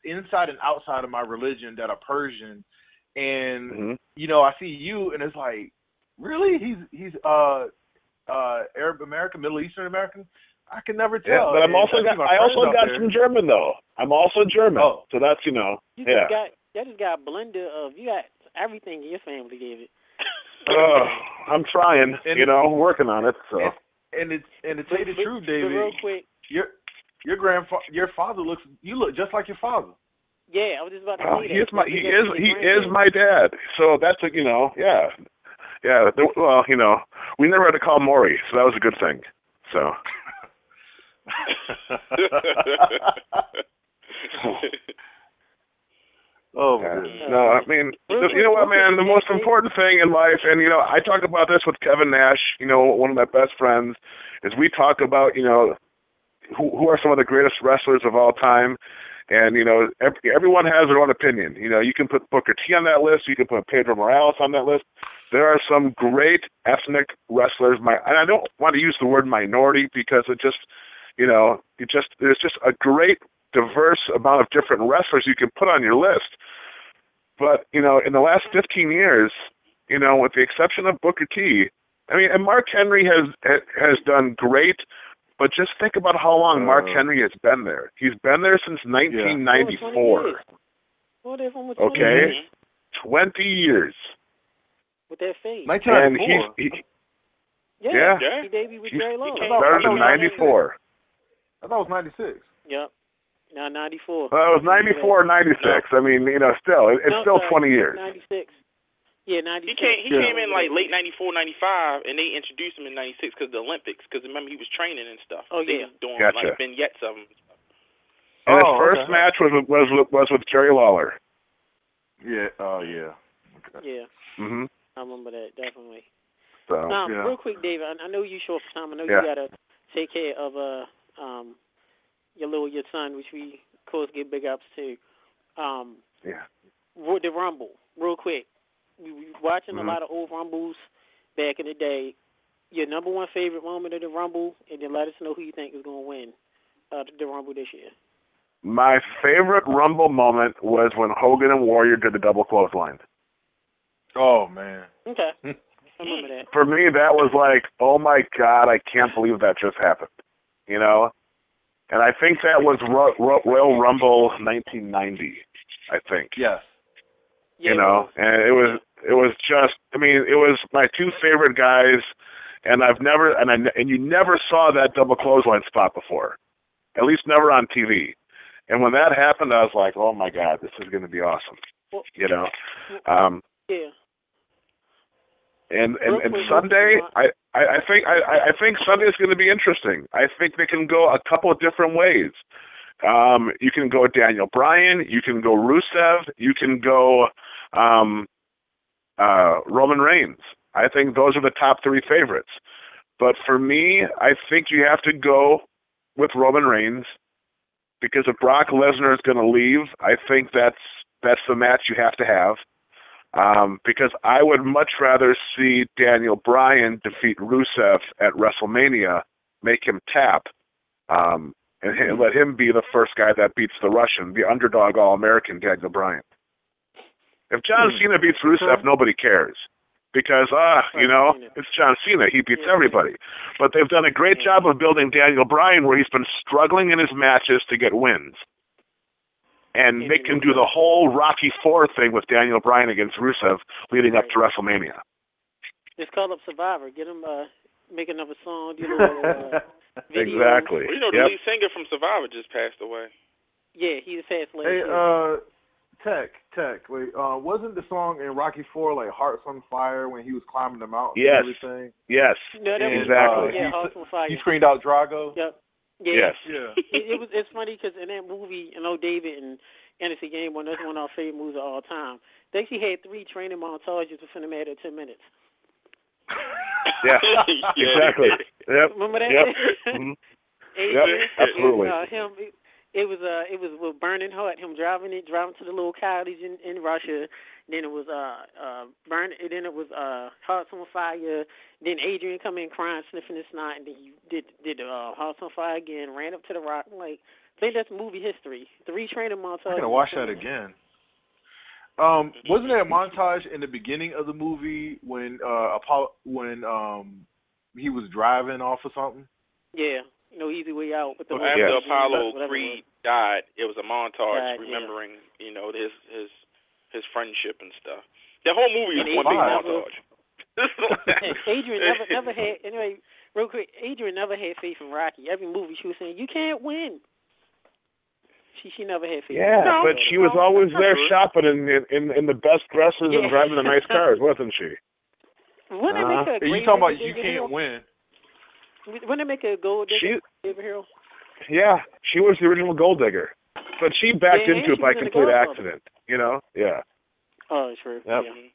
inside and outside of my religion that are Persian, and you know, I see you, and it's like, really, he's Arab American, Middle Eastern American. I can never tell. Yeah, but I also got some German though. I'm also German, so that's You just got a blender of, you got everything in your family, David. I'm trying, you know, working on it. So. And to tell you the truth, David, real quick, your father you look just like your father. Yeah, I was just about to say that. He is my dad. So that's yeah. Well, you know, we never had to call Maury, so that was a good thing. So. Oh, no, I mean, you know what, man, the most important thing in life, and, you know, I talk about this with Kevin Nash, you know, one of my best friends, is we talk about, you know, who are some of the greatest wrestlers of all time, and, you know, everyone has their own opinion. You know, you can put Booker T on that list, you can put Pedro Morales on that list. There are some great ethnic wrestlers, and I don't want to use the word minority because it just, you know, there's just a great diverse amount of different wrestlers you can put on your list. But, you know, in the last 15 years, you know, with the exception of Booker T, I mean, and Mark Henry has done great, but just think about how long Mark Henry has been there. He's been there since 1994. Okay? 20 years. With that face. And he He debuted with Jerry Lawler. He started in 94. I thought it was 96. Yep. No, 94. Well, it was 94 or 96. I mean, you know, it's still 20 years. 96. Yeah, 96. He came in like late 94, 95, and they introduced him in 96 because of the Olympics. Because remember, he was training and stuff. Oh, yeah. They was doing Gotcha. like vignettes of him. And his first match was with Jerry Lawler. Yeah. Oh, yeah. Okay. Yeah. Mhm. I remember that, definitely. So, real quick, David, I know you're short for time. I know you got to take care of your son, which we, of course, give big ups to. The Rumble, real quick. We were watching a lot of old Rumbles back in the day. Your number one favorite moment of the Rumble, and then let us know who you think is going to win the Rumble this year. My favorite Rumble moment was when Hogan and Warrior did the double clothesline. Oh, man. Okay. I remember that. For me, that was like, oh, my God, I can't believe that just happened. You know? And I think that was Royal Rumble 1990, I think. Yes. You know, and it was just, I mean, it was my two favorite guys, and you never saw that double clothesline spot before, at least never on TV. And when that happened, I was like, oh my God, this is going to be awesome. You know, And Sunday, I think Sunday is going to be interesting. I think they can go a couple of different ways. You can go Daniel Bryan, you can go Rusev, you can go Roman Reigns. I think those are the top three favorites. But for me, I think you have to go with Roman Reigns, because if Brock Lesnar is going to leave, I think that's the match you have to have. Because I would much rather see Daniel Bryan defeat Rusev at WrestleMania, make him tap, and let him be the first guy that beats the Russian, the underdog All-American Daniel Bryan. If John Cena beats Rusev, nobody cares. Because, it's John Cena. He beats everybody. But they've done a great job of building Daniel Bryan, where he's been struggling in his matches to get wins. And make him do the whole Rocky IV thing with Daniel Bryan against Rusev leading up to WrestleMania. Just call up Survivor. Get him make another song, do a little video. Exactly. Well, the lead singer from Survivor just passed away. Yeah, he just passed last year. Tech. Wait, wasn't the song in Rocky IV like "Hearts on Fire" when he was climbing the mountain and everything? Yes. No, that exactly. Hearts on Fire. He screamed out Drago. Yep. Yeah. Yes. Yeah. It's funny because in that movie, David and Fantasy Game One, that's one of our favorite movies of all time. They actually had 3 training montages within a matter of 10 minutes. Yeah. Exactly. Yep. Remember that? Yep. Mm-hmm. Yep. Absolutely. It was with Burning Heart, him driving to the little cottage in Russia. Then it was Then it was Hearts on Fire. Then Adrian come in crying, sniffing his snot, and then he did Hearts on Fire again. Ran up to the rock. I'm like, I think that's movie history. 3 training montages. I'm gonna watch that again. Wasn't there a montage in the beginning of the movie when he was driving off or something? Yeah. No Easy Way Out. But after Apollo Creed died, it was a montage remembering, his friendship and stuff. The whole movie is one big montage. Adrian never had, anyway, real quick, Adrian never had faith in Rocky. Every movie she was saying, you can't win. She never had faith. Yeah, but she was always there shopping in the best dresses and driving the nice cars, wasn't she? Wouldn't it make her a great you talking about you can't win? Wouldn't it make her a gold digger? Herro? Yeah, she was the original gold digger. But she backed into it by complete accident, Yeah. Oh, true. Yep. Yeah.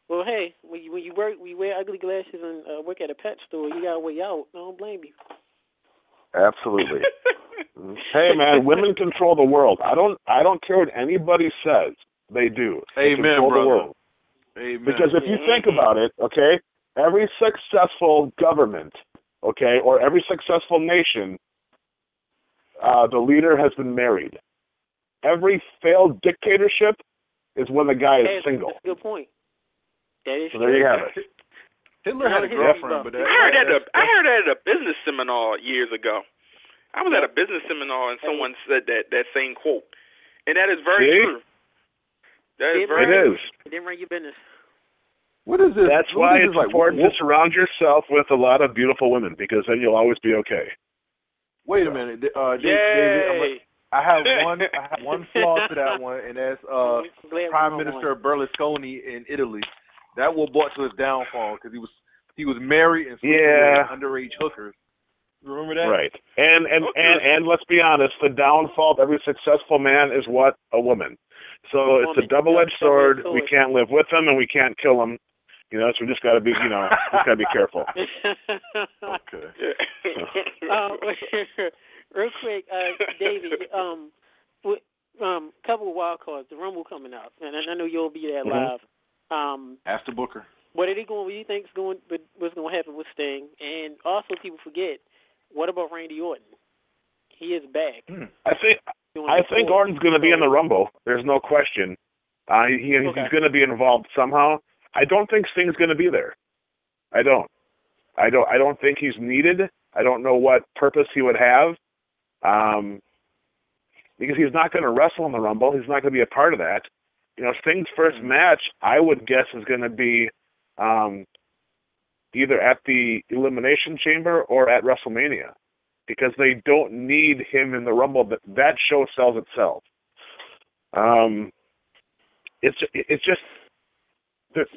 Well, hey, when you wear ugly glasses and work at a pet store, you got a way out. I don't blame you. Absolutely. Hey, man, women control the world. I don't care what anybody says. They do. They control the world. Amen. Because if you think about it, okay, every successful government, okay, or every successful nation, the leader has been married. Every failed dictatorship is when the guy is single. That's a good point. That is so there you have it. Hitler had a girlfriend, but I heard that at a business seminar years ago. I was at a business seminar and someone said that same quote, and that is very true. That is very true. It didn't run your business. What is this? That's why it's important to surround yourself with a lot of beautiful women, because then you'll always be okay. Wait a minute, David. I have one flaw to that one, and that's Prime Minister Berlusconi in Italy. That what brought to his downfall because he was married and sleeping with underage hookers. Remember that? Right. And let's be honest, the downfall of every successful man is what? A woman. So it's a double-edged sword. We can't live with them and we can't kill them. You know, so we just got to be, just got to be careful. Okay. Real quick, David, couple of wild cards. The Rumble coming up, and I know you'll be there live. Ask the booker. What do you think's going? What's going to happen with Sting? And also, people forget. What about Randy Orton? He is back. I think Orton's going to be in the Rumble. There's no question. He's going to be involved somehow. I don't think Sting's going to be there. I don't think he's needed. I don't know what purpose he would have. Because he's not going to wrestle in the Rumble. He's not going to be a part of that. Sting's first match, I would guess, is going to be either at the Elimination Chamber or at WrestleMania, because they don't need him in the Rumble. That show sells itself. It's just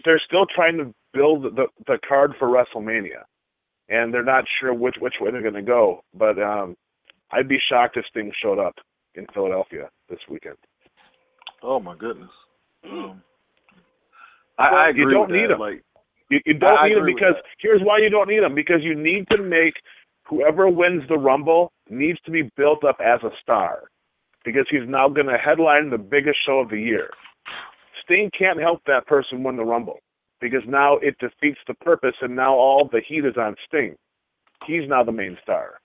they're still trying to build the card for WrestleMania, and they're not sure which way they're going to go. But I'd be shocked if Sting showed up in Philadelphia this weekend. Oh my goodness. I agree. You don't need him. You don't need him because here's why you don't need him. Because you need to make whoever wins the Rumble needs to be built up as a star, because he's now going to headline the biggest show of the year. Sting can't help that person win the Rumble, because now it defeats the purpose, and now all the heat is on Sting. He's now the main star.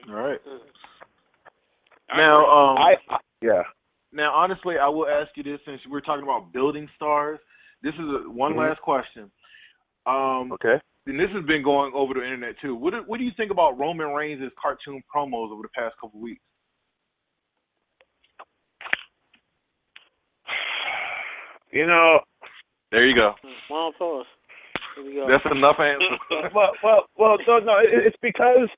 All right. Now, yeah. Now, honestly, I will ask you this, since we're talking about building stars. This is one last question. Okay. And this has been going over the internet too. What do you think about Roman Reigns' cartoon promos over the past couple of weeks? There you go. Long pause. Here we go. That's enough answer. well, no. It's because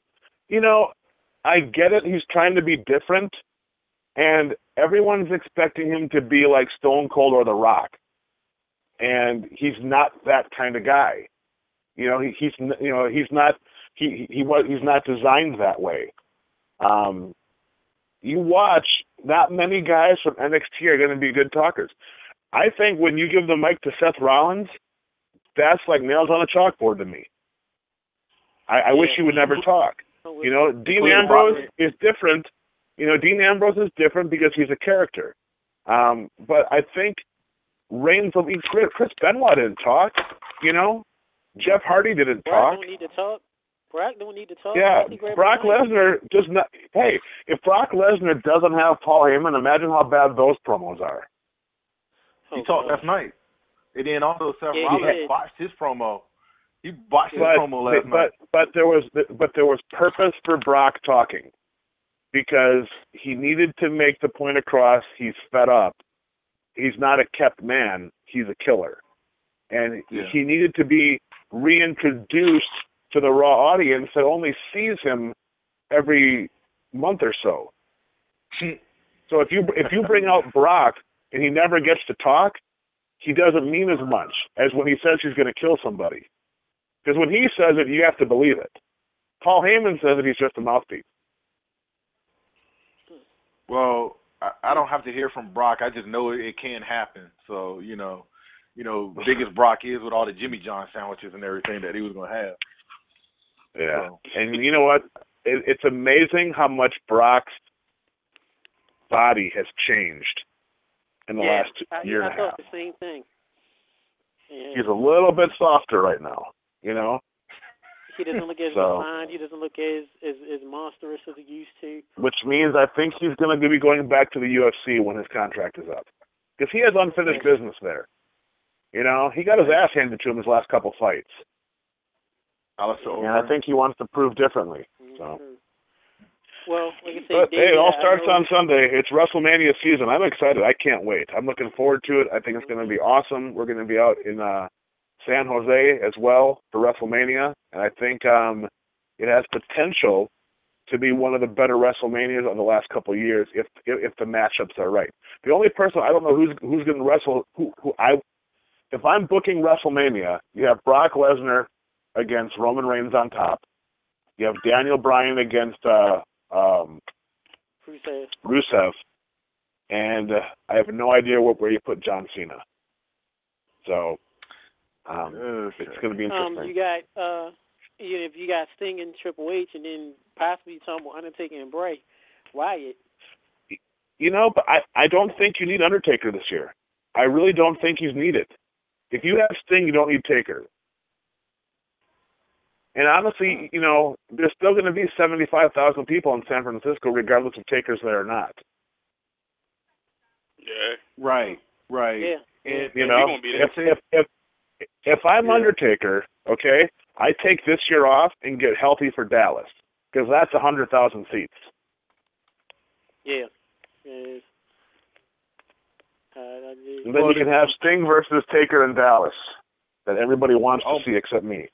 I get it. He's trying to be different, and everyone's expecting him to be like Stone Cold or The Rock, and he's not that kind of guy. He's not designed that way. You watch, not many guys from NXT are going to be good talkers. I think when you give the mic to Seth Rollins, that's like nails on a chalkboard to me. I wish he would never talk. Dean Ambrose is different. Dean Ambrose is different because he's a character. But I think Reigns will be Chris Benoit didn't talk. Jeff Hardy didn't talk. Brock don't need to talk. Brock don't need to talk. Yeah, Brock Lesnar does not. Hey, if Brock Lesnar doesn't have Paul Heyman, imagine how bad those promos are. He talked last night. And then also Seth Rollins botched his promo. He botched his promo last night. But there was purpose for Brock talking, because he needed to make the point across. He's fed up. He's not a kept man. He's a killer, and he needed to be reintroduced to the Raw audience that only sees him every month or so. So if you bring out Brock and he never gets to talk, he doesn't mean as much as when he says he's going to kill somebody. Because when he says it, you have to believe it. Paul Heyman says that he's just a mouthpiece. Well, I don't have to hear from Brock. I just know it can happen. So, big as Brock is with all the Jimmy John sandwiches and everything that he was going to have. Yeah. So. And you know what? It's amazing how much Brock's body has changed in the last year and a half. I thought the same thing. Yeah. He's a little bit softer right now, He doesn't look as refined. He doesn't look as monstrous as he used to. Which means I think he's going to be going back to the UFC when his contract is up. Because he has unfinished business there. He got his ass handed to him his last couple fights. And I think he wants to prove differently. So. Well, like I say, hey, it all starts on Sunday. It's WrestleMania season. I'm excited. I can't wait. I'm looking forward to it. I think it's going to be awesome. We're going to be out in San Jose as well for WrestleMania, and I think it has potential to be one of the better WrestleManias of the last couple of years if the matchups are right. The only person I don't know who's going to wrestle if I'm booking WrestleMania, you have Brock Lesnar against Roman Reigns on top. You have Daniel Bryan against Rusev, and I have no idea where you put John Cena. So it's going to be interesting. You got if you got Sting and Triple H, and then possibly talking about Undertaker and Bray Wyatt. But I don't think you need Undertaker this year. I really don't think he's needed. If you have Sting, you don't need Taker. And honestly, there's still going to be 75,000 people in San Francisco, regardless if Taker's there or not. Yeah. Right. Yeah. And, if I'm Undertaker, okay, I take this year off and get healthy for Dallas, because that's 100,000 seats. Yeah. And then you can have Sting versus Taker in Dallas that everybody wants to see except me.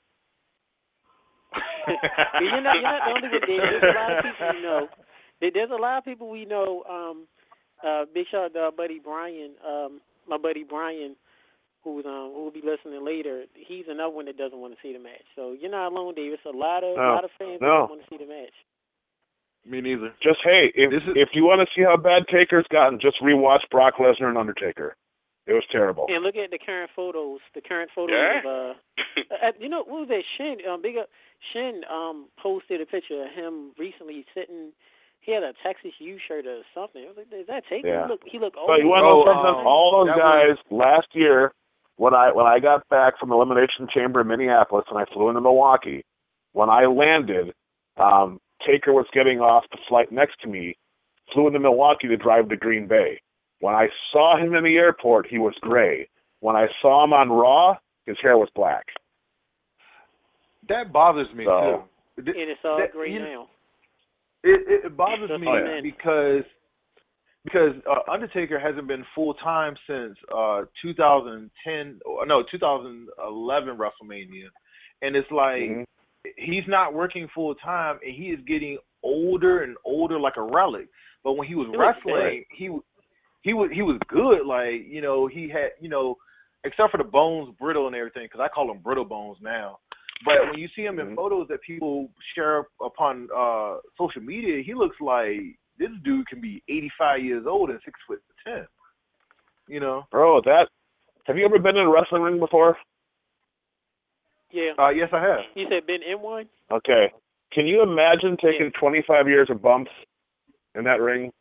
You're not the only one. There's a lot of people we know. There's a lot of people we know. Big shout out to my buddy Brian, who will be listening later. He's another one that doesn't want to see the match. So you're not alone, Davis. A lot of fans that don't want to see the match. Me neither. Just if you want to see how bad Taker's gotten, just rewatch Brock Lesnar and Undertaker. It was terrible. And look at the current photos. Yeah. Of what was that? Shin, big up. Shin posted a picture of him recently sitting. He had a Texas U shirt or something. I was like, is that Taker? Yeah. He looked old. But you want to know something? All those guys last year, when I got back from Elimination Chamber in Minneapolis and I flew into Milwaukee, when I landed, Taker was getting off the flight next to me, flew into Milwaukee to drive to Green Bay. When I saw him in the airport, he was gray. When I saw him on Raw, his hair was black. That bothers me, too. And it's all gray now. It bothers me because Undertaker hasn't been full-time since 2011 WrestleMania. And it's like he's not working full-time, and he is getting older and older like a relic. But when he was wrestling, he was good. Like, he had, except for the bones brittle and everything, because I call them brittle bones now. But when you see him in photos that people share upon social media, he looks like this dude can be 85 years old and 6'10". Bro, have you ever been in a wrestling ring before? Yeah. Yes, I have. You said been in one? Okay. Can you imagine taking 25 years of bumps in that ring?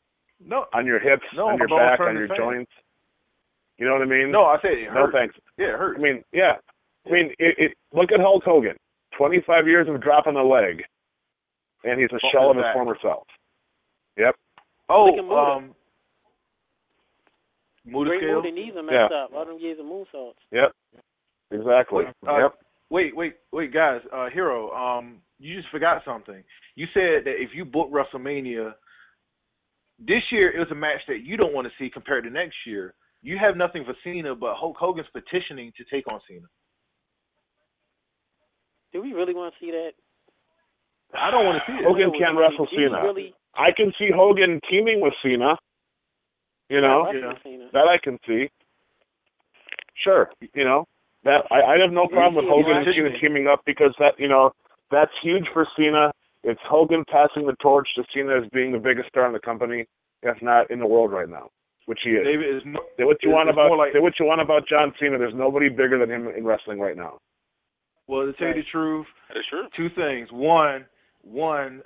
No. On your hips, on your back, on your joints? You know what I mean? No, I said it hurt. No thanks. Yeah, it hurt. Look at Hulk Hogan. 25 years of dropping a leg, and he's a shell of his former self. Yep. Muda Great scale? Muda knees are messed up. All them years of moonsaults. Yep. Exactly. Wait, guys. Herro, you just forgot something. You said that if you book WrestleMania, this year it was a match that you don't want to see compared to next year. You have nothing for Cena, but Hulk Hogan's petitioning to take on Cena. Do we really want to see that? I don't want to see it. Hogan can't wrestle Cena. I can see Hogan teaming with Cena. That I can see. Sure, that I have no problem with Hogan and Cena teaming up, because that's huge for Cena. It's Hogan passing the torch to Cena as being the biggest star in the company, if not in the world right now, which he is. Say what you want about John Cena. There's nobody bigger than him in wrestling right now. Well, to tell you the truth, that is true. Two things. One,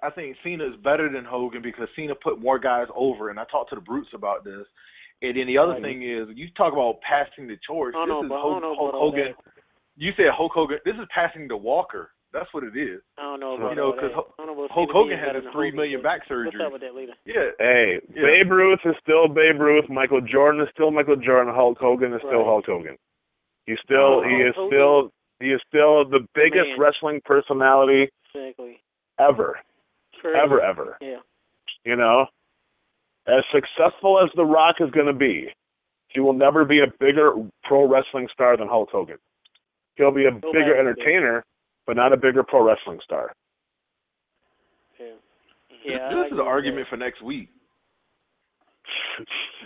I think Cena is better than Hogan because Cena put more guys over, and I talked to the Brutes about this. And then the other thing is, you talk about passing the torch. Hulk Hogan. You said Hulk Hogan. This is passing the Walker. That's what it is. I don't know about because Hulk Hogan had his 3 million back surgery. What's up with that later? Yeah. Hey, Babe Ruth is still Babe Ruth. Michael Jordan is still Michael Jordan. Hulk Hogan is still Hulk Hogan. He is still the biggest wrestling personality ever. Ever. Yeah. As successful as The Rock is going to be, he will never be a bigger pro wrestling star than Hulk Hogan. He'll be a bigger entertainer, but not a bigger pro wrestling star. Yeah. Yeah, this is an argument for next week.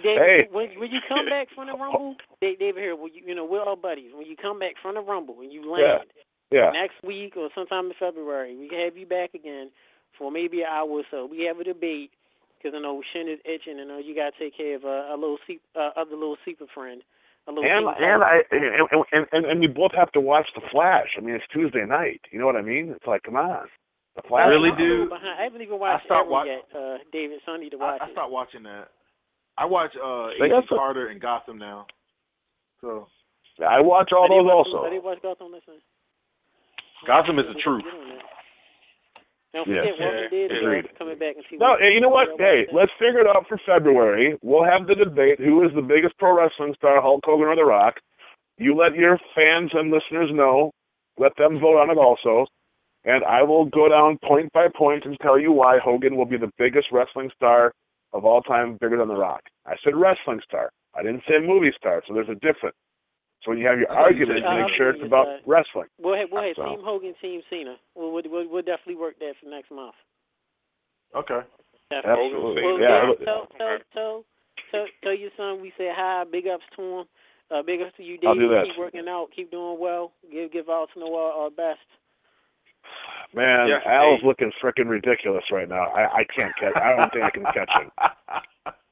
David, when you come back from the Rumble, David here, we're all buddies. When you come back from the Rumble, when you land next week or sometime in February, we can have you back again for maybe an hour or so. We have a debate because I know Shin is itching, and you got to take care of other little super friend. And we both have to watch The Flash. I mean, it's Tuesday night. You know what I mean? It's like, come on. The Flash. Really, dude? I haven't even watched Herro yet, David, so I need to watch it. I stopped watching that. I watch Agent Carter and Gotham now. So I watch all those also. I did watch Gotham last night. Gotham is the truth. Don't forget Walking Dead is coming back and see. No, you know what? Hey, let's figure it out for February. We'll have the debate. Who is the biggest pro wrestling star, Hulk Hogan or The Rock? You let your fans and listeners know. Let them vote on it also. And I will go down point by point and tell you why Hogan will be the biggest wrestling star of all time, bigger than The Rock. I said wrestling star. I didn't say movie star, so there's a difference. So when you have your argument, make sure it's about wrestling. We'll have Team Hogan, Team Cena. We'll definitely work that for next month. Okay. Absolutely. Well, tell your son we say hi, big ups to him. Big ups to you, David. I'll do that. Keep working out, keep doing well. Give Alton our best. Man, Al is looking freaking ridiculous right now. I can't catch. I don't think I can catch him.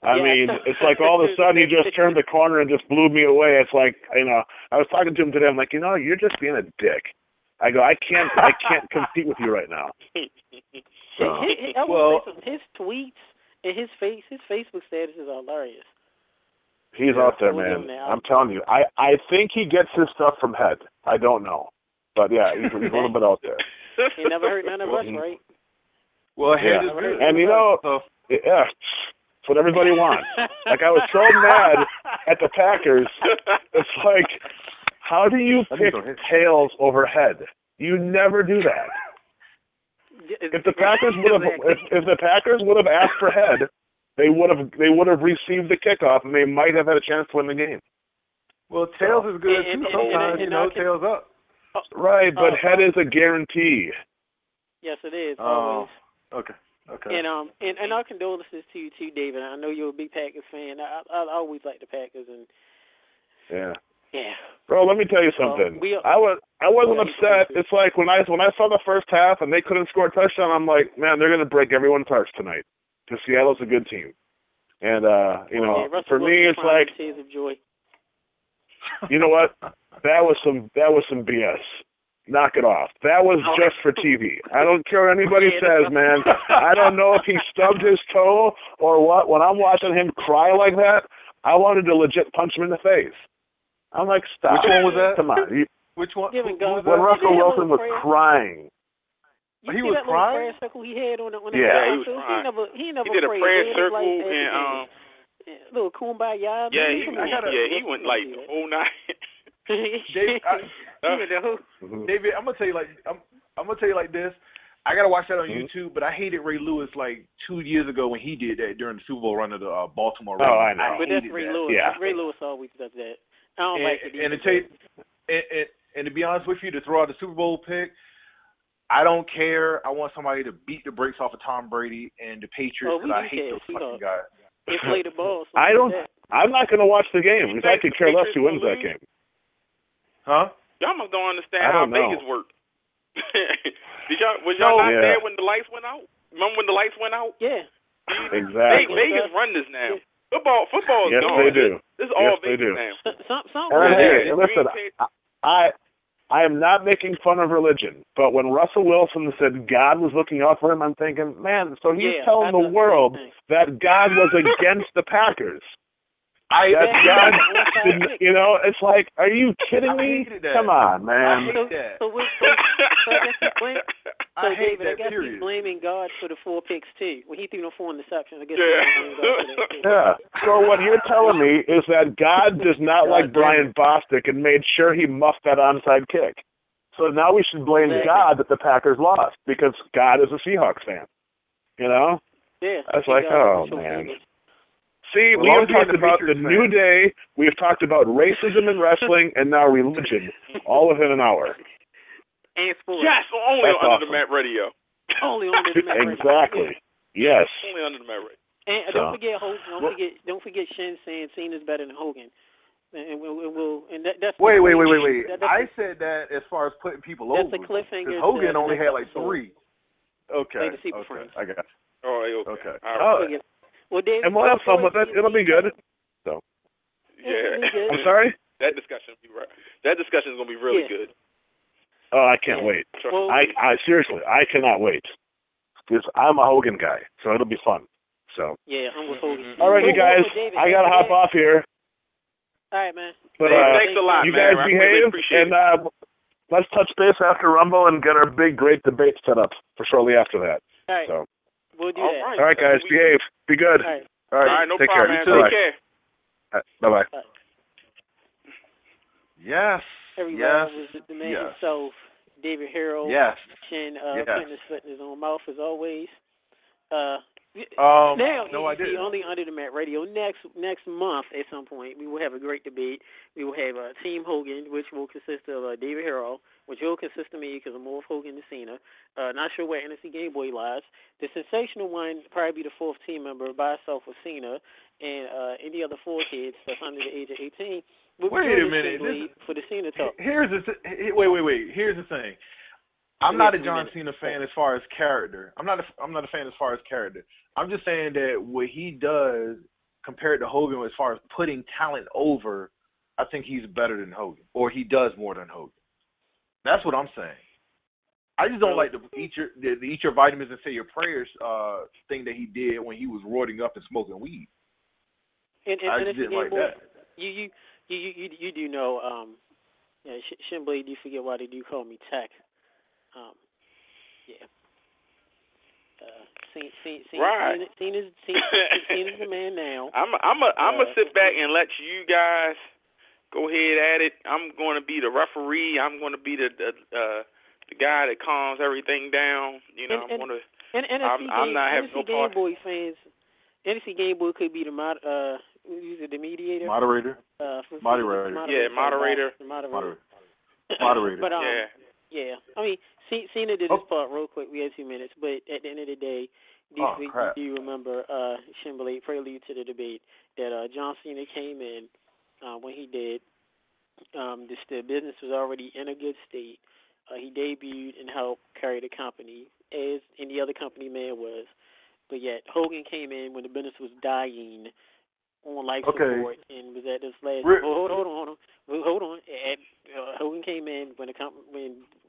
I mean, it's like all of a sudden he just turned the corner and just blew me away. It's like, I was talking to him today. I'm like, you're just being a dick. I go, I can't compete with you right now. So, his tweets and his Facebook status is hilarious. He's out there, man. I'm telling you. I think he gets his stuff from Head. I don't know. But yeah, he's a little bit out there. He never hurt none of us, right? Well, Head is good. And it's what everybody wants. Like, I was so mad at the Packers. It's like, how do you pick tails over Head? You never do that. If the Packers would have asked for Head, they would have received the kickoff, and they might have had a chance to win the game. Well, tails is good too. Sometimes tails up. Right, but Head is a guarantee. Yes, it is. Always. Okay. And our condolences to you too, David. I know you're a big Packers fan. I always like the Packers, and yeah. Bro, let me tell you something. I wasn't upset. It's like when I saw the first half and they couldn't score a touchdown, I'm like, man, they're gonna break everyone's hearts tonight. Because Seattle's a good team, and for me, it's like, tears of joy. You know what? That was some BS. Knock it off. That was just for TV. I don't care what anybody says, man. I don't know if he stubbed his toe or what. When I'm watching him cry like that, I wanted to legit punch him in the face. I'm like, stop. Which one was that? Come on. Which one? When Russell Wilson was crying. He was crying? Prayer circle he had on the he was crying. He never did a prayer circle and little kumbaya. Yeah, he went like the whole night. David, I'm gonna tell you like this. I gotta watch that on YouTube, but I hated Ray Lewis like 2 years ago when he did that during the Super Bowl run of the Baltimore Ravens. Oh, I know. But that's Ray Lewis. Yeah. Ray Lewis always does that. I don't like it. And to be honest with you, to throw out the Super Bowl pick, I don't care. I want somebody to beat the brakes off of Tom Brady and the Patriots because I hate those fucking guys. They play the ball. I'm not going to watch the game because I could care less who wins that game. Huh? Y'all must don't understand how Vegas work. Was y'all not there when the lights went out? Remember when the lights went out? Yeah. Exactly. Vegas run this now. Football is yes, gone. They do. This is all yes, Vegas now. Listen, I am not making fun of religion, but when Russell Wilson said God was looking out for him, I'm thinking, man, so he's telling the world that God was against the Packers. God didn't, it's like, are you kidding me? Come on, man. I guess he's blaming God for the 4 picks too. When he threw the 4 interceptions, I guess yeah. So what you're telling me is that God does not like Brian Bostic and made sure he muffed that onside kick. So now we should blame God that the Packers lost because God is a Seahawks fan. Yeah. That's like, man. See, we have talked about the New Day, we have talked about racism in wrestling, and now religion, all within an hour. And sports. Yes, only on Under the Mat Radio. Only on the Mat Radio. Exactly. Yes. Only under the mat radio. And don't forget Shin saying Cena's better than Hogan. And that's wait. I said that as far as putting people over. That's a cliffhanger. Because Hogan only had like 3. Okay. Friends. I got it. Oh, okay. All right. Well, Dave, and we'll have fun with it. It'll be good. So. Yeah. I'm sorry? That discussion will be right. That discussion is going to be really good. Oh, I can't wait. Well, I seriously, I cannot wait. Because I'm a Hogan guy, so it'll be fun. So. Yeah, I'm with Hogan. All right, you guys. David, I got to hop off here. All right, man. But, thanks a lot, you man. guys behave, and let's touch base after Rumble and get our big, great debate set up for shortly after that. All right. So. We'll do that. All right, guys. Behave. Be good. All right, no Take problem, care. man. Take care. Bye-bye. Yes. Everybody was the man himself, David Herro. Yes. Chin putting his foot in his own mouth as always. No, I didn't. Only Under the Mat Radio. Next month at some point, we will have a great debate. We will have Team Hogan, which will consist of David Herro, which will consist of me because I'm more of Hogan than Cena. Not sure where NFC Game Boy lies. The sensational one probably be the 4th team member by itself with Cena and any other 4 kids that's under the age of 18. Wait a minute. For the Cena talk. Wait. Here's the thing. I'm not a John Cena fan as far as character. I'm not a fan as far as character. I'm just saying that what he does compared to Hogan as far as putting talent over, I think he's better than Hogan, or he does more than Hogan. That's what I'm saying. I just don't like the eat your vitamins and say your prayers thing that he did when he was roiding up and smoking weed. I just didn't like that. You do know, Shinblade, you forget why they do call me Tech. Cena's the man now. I'm gonna sit back and let you guys go ahead at it. I'm going to be the referee. I'm going to be the guy that calms everything down. You know, I'm not having no part. Game Boy fans. NFC Game Boy could be the mediator. Moderator. Moderator. Moderator. But yeah. I mean, Cena did his part real quick. We had 2 minutes, but at the end of the day, do you remember Shinblade prelude to the debate that John Cena came in when he did? The business was already in a good state. He debuted and helped carry the company as any other company man was. But yet Hogan came in when the business was dying on life support and was at this last. Hold on. Hogan came in when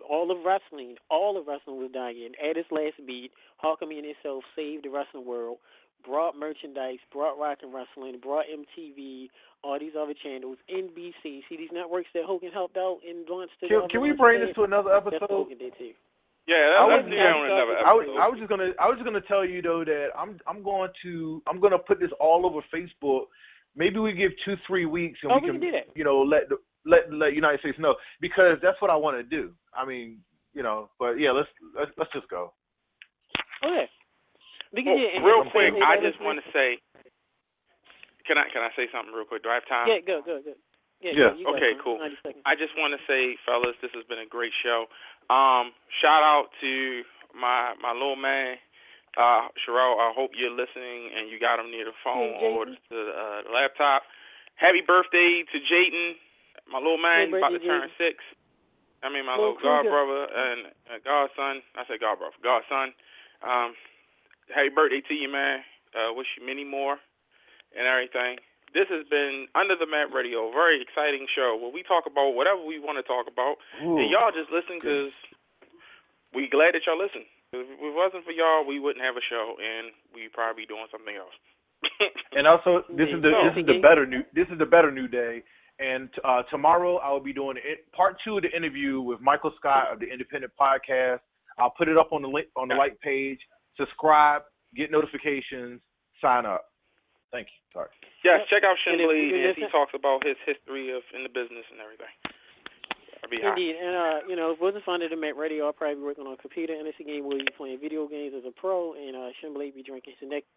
all of wrestling was dying. At its last beat, Hulkamania himself saved the wrestling world, brought merchandise, brought rock and wrestling, brought MTV, all these other channels, NBC. See these networks that Hogan helped out and launched. Can we bring this to another episode? That's Hogan did too. Yeah, let's do that on another episode. I was just gonna tell you though that I'm gonna put this all over Facebook. Maybe we give 2-3 weeks and we can do that. Let United States know, because that's what I want to do. I mean, but yeah, let's just go. Okay. Real quick, I just want to say, can I say something real quick? Do I have time? Yeah, go. Yeah. Okay, cool. I just want to say, fellas, this has been a great show. Shout out to my little man, Sherelle. I hope you're listeling and you got him near the phone or the laptop. Happy birthday to Jayden, my little man, about to turn 6. I mean, my little godbrother and godson. I said godbrother, godson. Happy birthday to you, man. Wish you many more and everything. This has been Under the Mat Radio, a very exciting show where we talk about whatever we want to talk about. Ooh, and y'all just listen because we glad that y'all listen. If it wasn't for y'all, we wouldn't have a show, and we'd probably be doing something else. And also, this is the better new day. And tomorrow I will be doing part 2 of the interview with Michael Scott of the Independent Podcast. I'll put it up on the link on the like page. Subscribe, get notifications, sign up. Thank you. Sorry. Yes, check out Shinblade as he talks about his history in the business and everything. Indeed, and if it wasn't fun to Mat Radio, I'll probably be working on a computer and it's a game where you're playing video games as a pro, and Shinblade be drinking his next.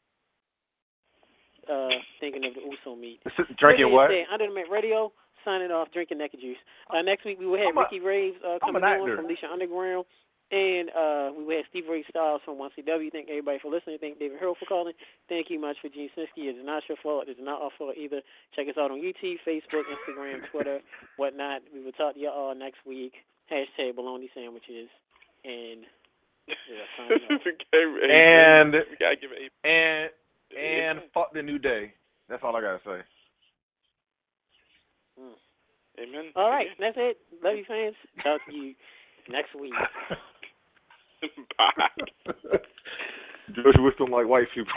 Thinking of the Uso meat. Drinking what? Under the Mat Radio, signing off, drinking naked juice. Next week we will have Ricky Raves coming on from Leisha Underground, And we had Steve Ray Styles from 1CW. Thank everybody for listening. Thank David Herro for calling. Thank you much for Gene Snitsky. It's not your fault. It's not our fault either. Check us out on YouTube, Facebook, Instagram, Twitter, whatnot. We will talk to you all next week. Hashtag bologna sandwiches. And and fuck the new day. That's all I gotta say. Amen. All right, that's it. Love you, fans. Talk to you next week. Bye. George Wisdom like white people.